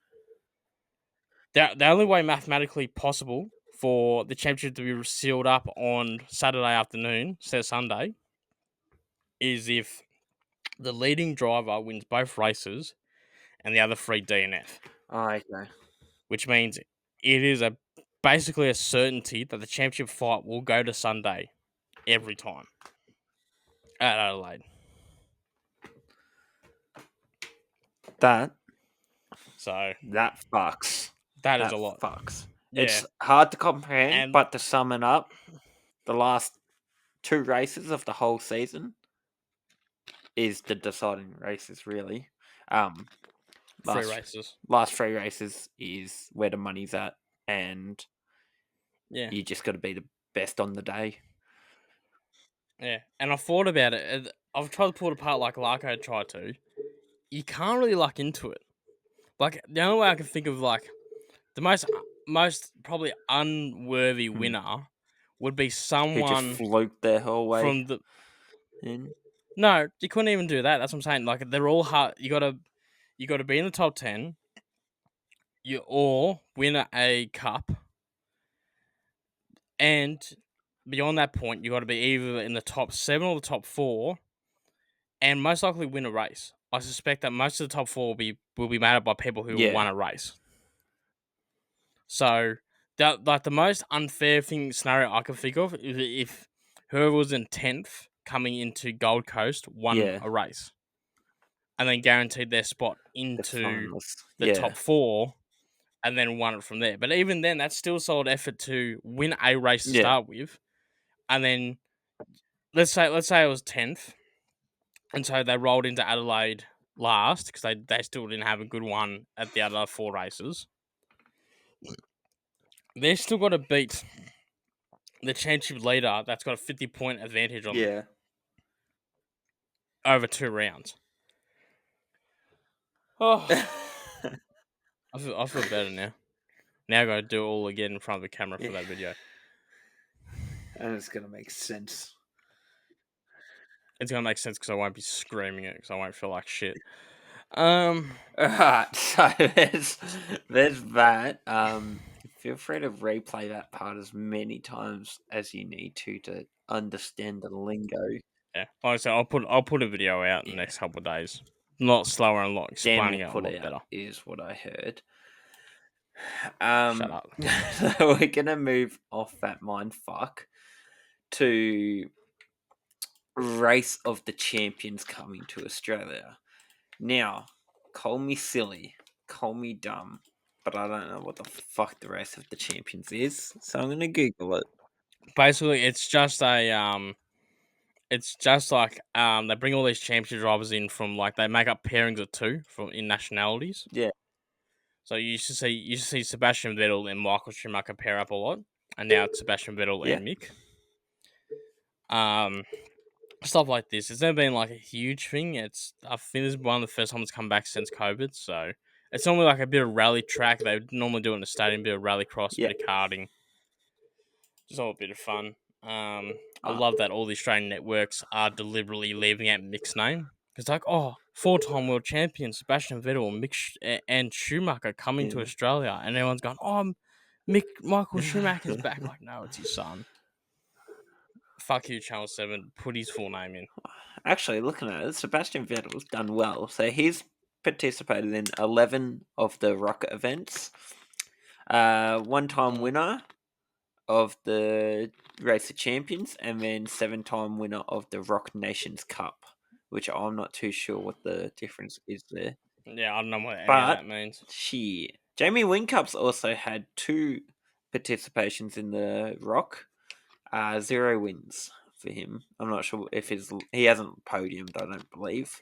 The only way mathematically possible for the championship to be sealed up on Saturday afternoon, Sunday, is if the leading driver wins both races and the other 3 DNF. Oh, okay. Which means it is basically a certainty that the championship fight will go to Sunday every time at Adelaide. That fucks. That is a lot. Fucks. Yeah. It's hard to comprehend, but to sum it up, the last 2 races of the whole season is the deciding races, really. Free Last races. last 3 races is where the money's at, and Yeah. you just got to be the best on the day. Yeah. And I thought about it. And I've tried to pull it apart like Larko tried to. You can't really luck into it. Like, the only way I can think of, like, the most probably unworthy winner would be Who just someone fluked their whole way from the. in. No, you couldn't even do that. That's what I'm saying. Like, they're all hard. You gotta be in the top 10. Or win a cup, and beyond that point, you got to be either in the top 7 or the top 4, and most likely win a race. I suspect that most of the top 4 will be made up by people who Yeah. won a race. So, the most unfair scenario I can think of is if whoever was in 10th coming into Gold Coast won Yeah. a race, and then guaranteed their spot The into finalists. the Yeah. top 4, and then won it from there. But even then, that's still solid effort to win a race to Yeah. start with, and then let's say it was 10th, and so they rolled into Adelaide last because they still didn't have a good one at the other 4 races. They've still got to beat the championship leader that's got a 50-point advantage on them Yeah. over 2 rounds. Oh, I feel better now. Now I got to do it all again in front of the camera for that video. And it's going to make sense. It's gonna make sense because I won't be screaming it because I won't feel like shit. Alright, so there's that. Feel free to replay that part as many times as you need to understand the lingo. Yeah, like I said, I'll put a video out in the next couple of days. A lot slower and Dan explaining will it a put lot it better. out, is what I heard. Shut up. So we're gonna move off that mindfuck to Race of the Champions coming to Australia. Now, call me silly, call me dumb, but I don't know what the fuck the Race of the Champions is, so I'm gonna Google it. Basically, it's just like they bring all these championship drivers in from like they make up pairings of 2 from in nationalities. Yeah. So you used to see Sebastian Vettel and Michael Schumacher pair up a lot, and now it's Sebastian Vettel Yeah. and Mick. Stuff like this. It's never been like a huge thing. I think this is one of the first times it's come back since COVID. So it's normally like a bit of rally track. They would normally do it in the stadium, a bit of rally cross, a Yeah. bit of karting. Just all a bit of fun. I Ah. love that all the Australian networks are deliberately leaving out Mick's name. It's like, 4-time world champion Sebastian Vettel and Schumacher coming to Yeah. Australia, and everyone's going, Michael Schumacher's back. Like, no, it's his son. Fuck you, Channel 7. Put his full name in. Actually, looking at it, Sebastian Vettel's done well. So he's participated in 11 of the Rocket events. One-time winner of the Race of Champions, and then 7-time winner of the Rock Nations Cup, which I'm not too sure what the difference is there. Yeah, I don't know what any of But that means. Jamie Wincup's also had 2 participations in the Rock. 0 wins for him. I'm not sure if he hasn't podiumed, I don't believe.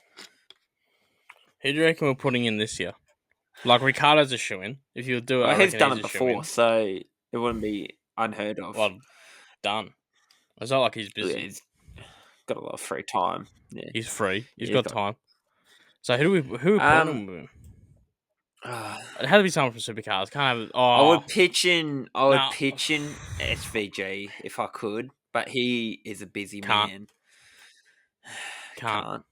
Who do you reckon we're putting in this year? Like, Ricardo's a shoo-in. If you do it, Well, I he's reckon done he's it a before, shoo-in. so it wouldn't be unheard of. Well, done. It's not like he's Yeah, busy. he's got a lot of free time. Yeah, He's free. He's Yeah, got time. So who are we putting with him? It had to be someone from Supercars. Can't have. I Oh, would pitch in no. SVG if I could, but he is a busy Can't. man. Can't.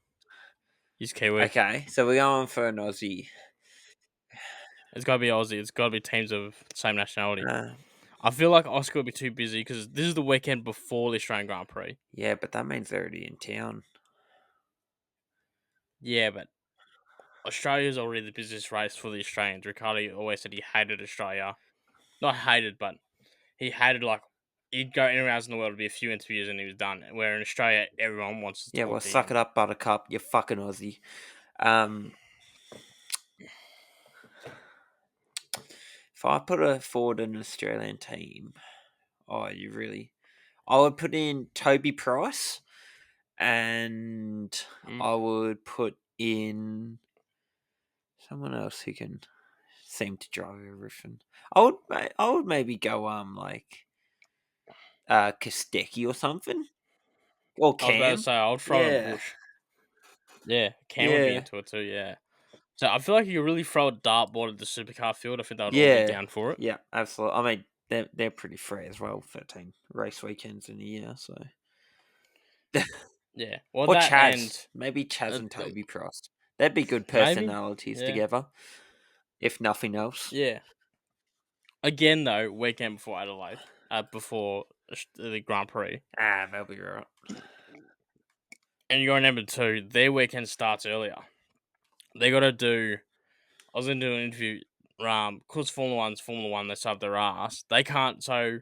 He's Kiwi. Okay, so we're going for an Aussie. It's got to be Aussie. It's got to be teams of the same nationality. I feel like Oscar would be too busy because this is the weekend before the Australian Grand Prix. Yeah, but that means they're already in town. Yeah, but Australia's already the busiest race for the Australians. Ricciardo always said he hated Australia. Not hated, but he hated, like, he'd go anywhere else in the world to be a few interviews and he was done. Where in Australia, everyone wants to talk to Suck him. it up, Buttercup. You fucking Aussie. If I put forward an Australian team, you really... I would put in Toby Price, and I would put in someone else who can seem to drive everything. I would maybe go like Kostecki or something, or I was about to Cam. say I'll throw in a Yeah, bush. Yeah, Cam would be yeah, into it too. Yeah. So I feel like you really throw a dartboard at the supercar field. I think they would all be yeah, down for it. yeah. Absolutely. I mean, they're pretty free as well. 13 race weekends in a year, so. Yeah. Well, Or that and Chaz. Maybe Chaz and the- Toby Price. They'd be good maybe. personalities Yeah. together, if nothing else. Yeah. Again, though, weekend before Adelaide, before the Grand Prix, They'll be right. and you got to remember too, their weekend starts earlier. They got to do. I was going to do an interview. Because Formula 1, they sub their ass. They can't. So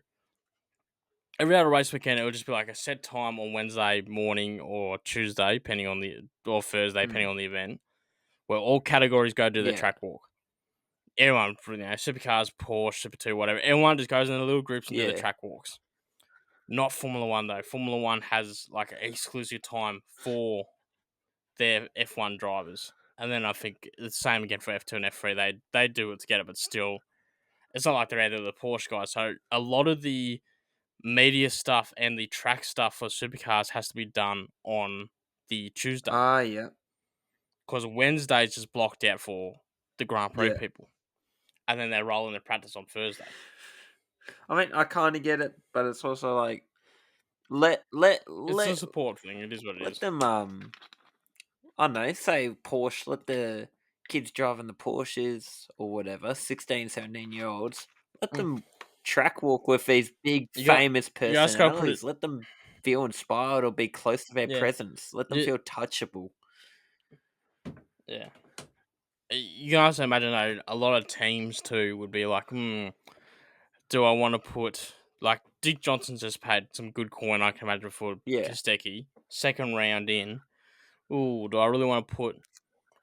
every other race weekend, it would just be like a set time on Wednesday morning or Tuesday, or Thursday, depending on the event, where all categories go do their Yeah. track walk. Everyone, supercars, Porsche, Super 2, whatever, everyone just goes in the little groups and do the Yeah. track walks. Not Formula 1, though. Formula 1 has like an exclusive time for their F1 drivers. And then I think the same again for F2 and F3. They do it together, but still, it's not like they're either the Porsche guys. So a lot of the media stuff and the track stuff for supercars has to be done on the Tuesday. Yeah. Because Wednesday is just blocked out for the Grand Prix Yeah. people. And then they're rolling their practice on Thursday. I mean, I kind of get it, but it's also like It's a support thing. It is what it let is. them I don't know, say Porsche, let the kids driving the Porsches or whatever, 16, 17-year olds, let them track walk with these big famous You guys gotta put personalities. it. Let them feel inspired or be close to their Yeah. presence. Let them feel touchable. Yeah. You can also imagine though, a lot of teams too would be like, do I want to put like Dick Johnson's just paid some good coin, I can imagine, for Yeah. Kostecki. Second round in. Ooh, do I really want to put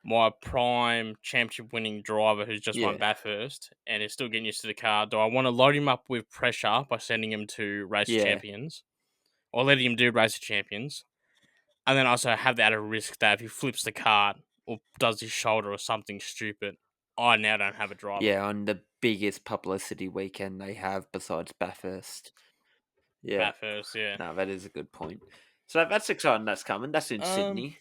my prime championship winning driver who's just won Yeah. Bathurst and is still getting used to the car? Do I want to load him up with pressure by sending him to Race of Yeah. Champions? Or letting him do Race of Champions? And then also have that added risk that if he flips the cart or does his shoulder or something stupid, I now don't have a driver. Yeah, on the biggest publicity weekend they have besides Bathurst. Yeah. Bathurst, yeah. No, that is a good point. So that's exciting. That's coming. That's in Sydney.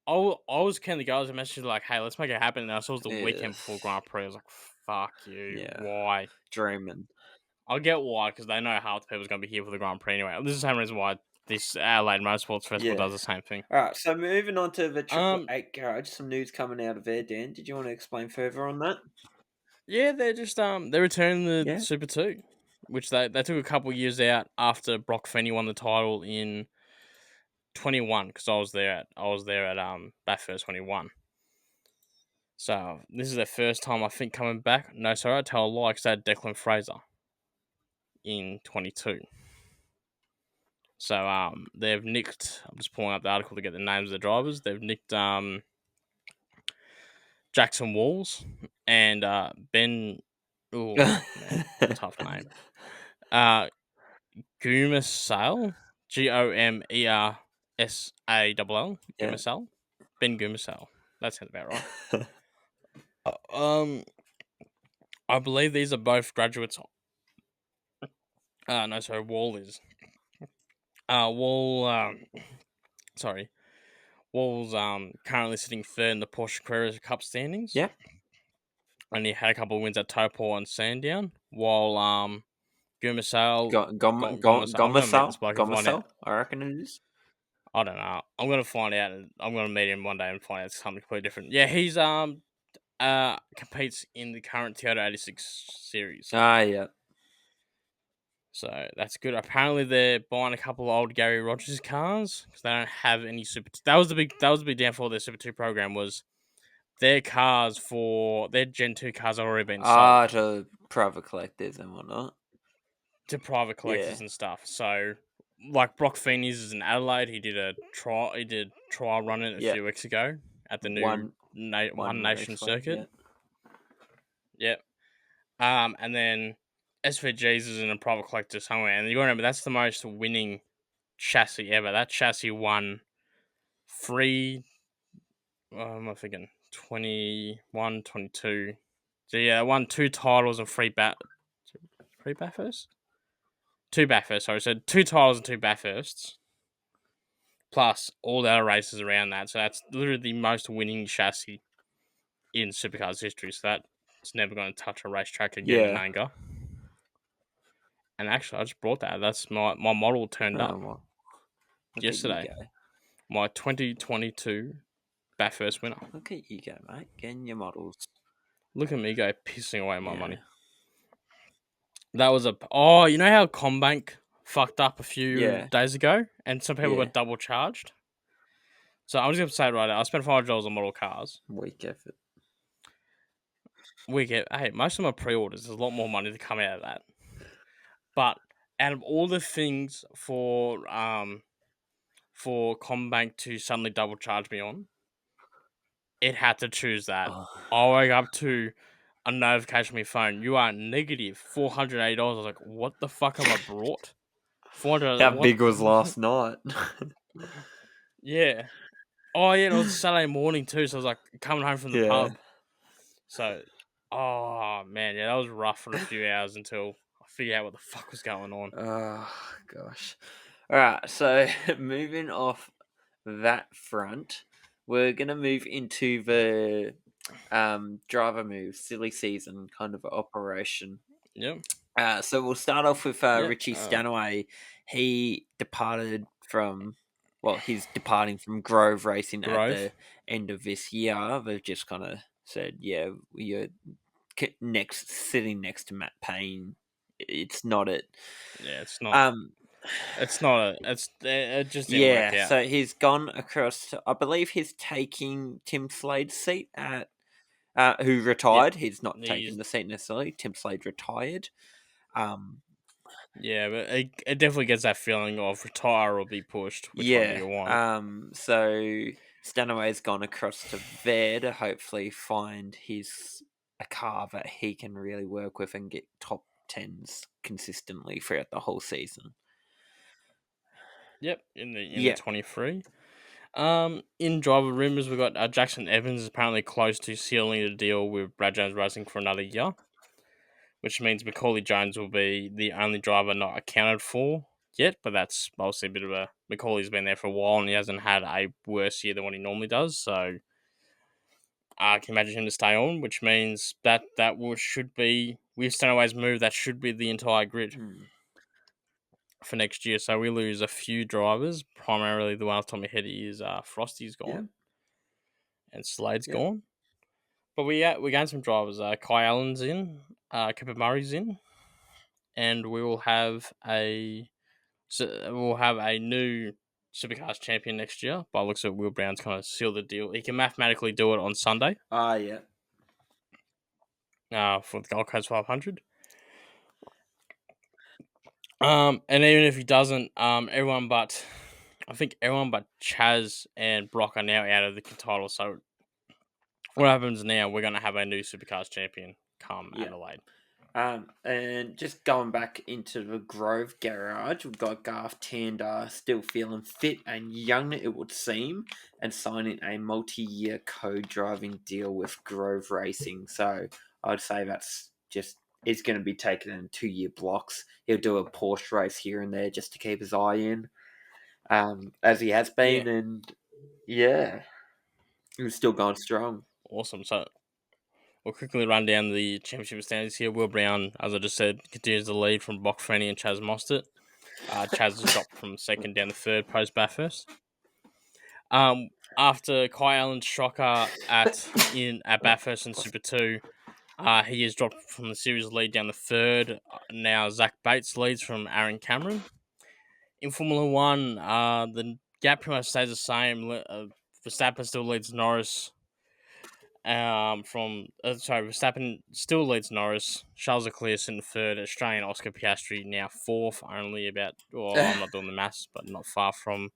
I was keen to go. I was messaging like, "Hey, let's make it happen." And I saw it was the weekend before Grand Prix. I was like, "Fuck you! Yeah. Why?" Dreaming. I'll get why, because they know half the people's going to be here for the Grand Prix anyway. This is the same reason why this Adelaide Motorsports Festival does the same thing. All right, so moving on to the Triple Eight Garage, some news coming out of there. Dan, did you want to explain further on that? Yeah, they're just they're returning the Yeah. Super 2, which they took a couple years out after Brock Fenny won the title in 21, because I was there at Bathurst 21. So this is their first time, I think, coming back. No, sorry, I tell a lie, because they had Declan Fraser in 22. So they've nicked. I'm just pulling up the article to get the names of the drivers. They've nicked Jackson Walls and Ben. Oh man, tough name. Gumersall, Gomersall, Gumersall, Ben Gumersall. That sounds about right. I believe these are both graduates. No, sorry, Wall is. Sorry. Wall's currently sitting third in the Porsche Carrera Cup standings. Yeah. And he had a couple of wins at Topol and Sandown, while Gumersall, Gomersall, I reckon it is. I don't know. I'm gonna find out. I'm gonna meet him one day and find out something completely different. Yeah, he's competes in the current Toyota 86 series. Yeah. So that's good. Apparently, they're buying a couple of old Gary Rogers cars because they don't have any Super. That was the big downfall of their Super 2 program, was their cars for their Gen 2 cars have already been sold to private collectors and whatnot. to private collectors and stuff. So, like Brock Feeney's is in Adelaide. He did a trial run in a few weeks ago at the new One Nation circuit. Yep. And then SVGs is in a private collector somewhere, and you got to remember that's the most winning chassis ever. That chassis won 3. What am I thinking? 21, 22. So yeah, it won 2 titles and 3 Bathurst. 2 Bathurst. Sorry, so 2 titles and 2 Bathursts, plus all the other races around that. So that's literally the most winning chassis in supercars history. So that's never going to touch a racetrack again in Yeah. anger. And actually, I just brought that. That's my model turned up Well, yesterday. My 2022 Bathurst winner. Look at you go, mate. Getting your models. Look at me go pissing away my money. That was you know how Combank fucked up a few days ago, and some people got double charged. So I'm just gonna say it right now. I spent $5 on model cars. Weak effort. Hey, most of my pre-orders, there's a lot more money to come out of that. But out of all the things for Combank to suddenly double charge me on, it had to choose that. I wake up to a notification on my phone. You are negative $480. I was like, what the fuck have I brought? 400. How big was last night? Yeah. Oh yeah, it was a Saturday morning too, so I was like coming home from the pub. So, oh man, yeah, that was rough for a few hours until I figured out what the fuck was going on. Oh gosh. All right, so moving off that front, we're gonna move into the driver move, silly season kind of operation. Yep. So we'll start off with Richie Stanaway. He departed from, he's departing from Grove Racing at the end of this year. They've just kind of said, yeah, you're sitting next to Matt Payne. It's not it. Yeah, it's not. It's not. It just didn't work out. So he's gone across. I believe he's taking Tim Slade's seat at. Who retired? Yep. He's not taking the seat necessarily. Tim Slade retired. Yeah, but it definitely gets that feeling of retire or be pushed. Which one do you want? So Stanaway's gone across to there to hopefully find a car that he can really work with and get top 10s consistently throughout the whole season. Yep, in the 23. In driver rumours, we've got Jackson Evans is apparently close to sealing a deal with Brad Jones Racing for another year, which means Macaulay Jones will be the only driver not accounted for yet, but that's mostly a bit of a... Macaulay's been there for a while and he hasn't had a worse year than what he normally does, so I can imagine him to stay on, which means that should be, with Stanaway's move, that should be the entire grid for next year. So we lose a few drivers, primarily the one off the top of my head is Frosty's gone and Slade's gone. But we gained some drivers. Kai Allen's in, Kipper Murray's in, and we will have a new Supercars champion next year. By the looks of it, Will Brown's kind of sealed the deal. He can mathematically do it on Sunday. Yeah. For the Gold Coast 500. And even if he doesn't, everyone but Chaz and Brock are now out of the title. So what happens now? We're going to have a new Supercars champion come Adelaide. And just going back into the Grove garage, we've got Garth Tander still feeling fit and young, it would seem, and signing a multi-year co-driving deal with Grove Racing. So I'd say it's going to be taken in 2-year blocks. He'll do a Porsche race here and there just to keep his eye in, as he has been, and he's still going strong. Awesome. So we'll quickly run down the championship standings here. Will Brown, as I just said, continues the lead from Bock Franny and Chaz Mostert. Chaz has dropped from second down to third post Bathurst. After Kai Allen's shocker at Bathurst and Super 2, he has dropped from the series lead down to third. Now Zach Bates leads from Aaron Cameron. In Formula 1, the gap pretty much stays the same. Verstappen still leads Norris. Verstappen still leads Norris. Charles Leclerc in third. Australian Oscar Piastri now fourth, only about, I'm not doing the maths, but not far from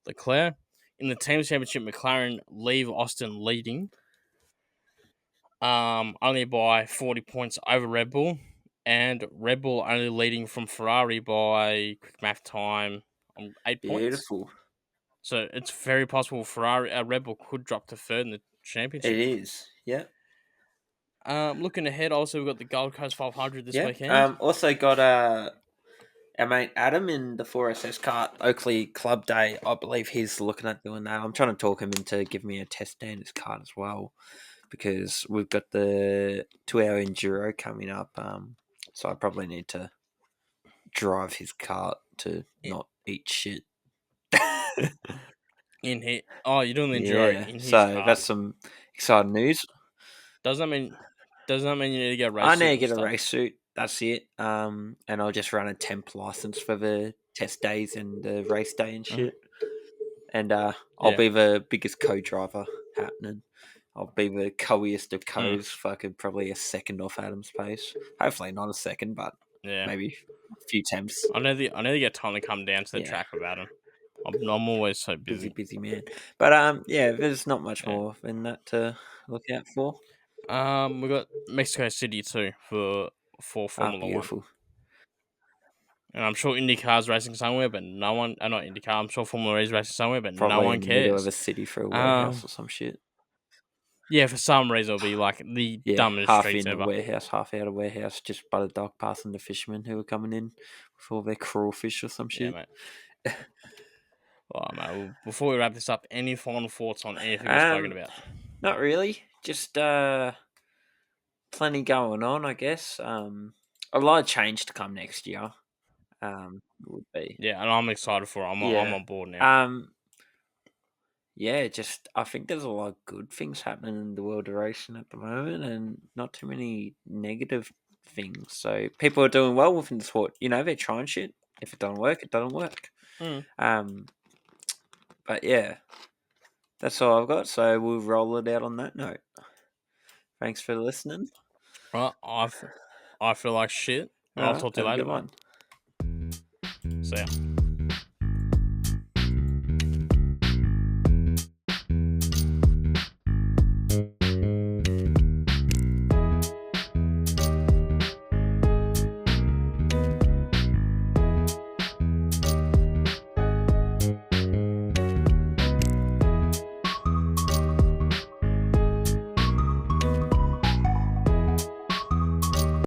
Leclerc. In the Teams Championship, McLaren leave Austin leading, only by 40 points over Red Bull. And Red Bull only leading from Ferrari by quick math time 8 points. Beautiful. So it's very possible Red Bull could drop to third in the It championship. is. Yeah. Looking ahead, also we've got the Gold Coast 500 this Yeah. weekend. Also got our mate Adam in the 4SS kart, Oakley Club Day. I believe he's looking at doing that. I'm trying to talk him into giving me a test day in his kart as well, because we've got the 2-hour enduro coming up. So I probably need to drive his kart to not eat shit. In here, oh, you're doing the enduro Yeah. in his So car. that's some exciting news. Does that mean you need to get a race I suit need to and get a stuff? race suit. That's it. And I'll just run a temp license for the test days and the race day and shit. And I'll Yeah. be the biggest co-driver happening. I'll be the coiest of Mm. coes. Fucking probably a second off Adam's pace. Hopefully not a second, but Yeah. maybe a few temps. I know to get time to come down to the Yeah. track about him. I'm always so Busy, busy. busy man. But yeah, there's not much Yeah. more than that to look out for. We got Mexico City too for Formula One. Beautiful. And I'm sure IndyCar's racing somewhere, but no one. Not IndyCar. I'm sure Formula E is racing somewhere, but no Probably one in the middle of cares. a city for a warehouse or some shit. Yeah, for some reason it'll be like the dumbest half streets in the ever. warehouse, half out of warehouse, just by the dock passing the fishermen who were coming in with all their crawfish or some Yeah, shit. mate. Well, mate, before we wrap this up, any final thoughts on anything we've spoken about? Not really. Just plenty going on, I guess. A lot of change to come next year. Would be. Yeah, and I'm excited for it. I'm on board now. Yeah, just I think there's a lot of good things happening in the world of racing at the moment, and not too many negative things. So people are doing well within the sport. You know, they're trying shit. If it doesn't work, it doesn't work. But yeah, that's all I've got. So we'll roll it out on that note. Thanks for listening. Well, I feel like shit, and I'll talk to you Have a later, good mate. one. See ya.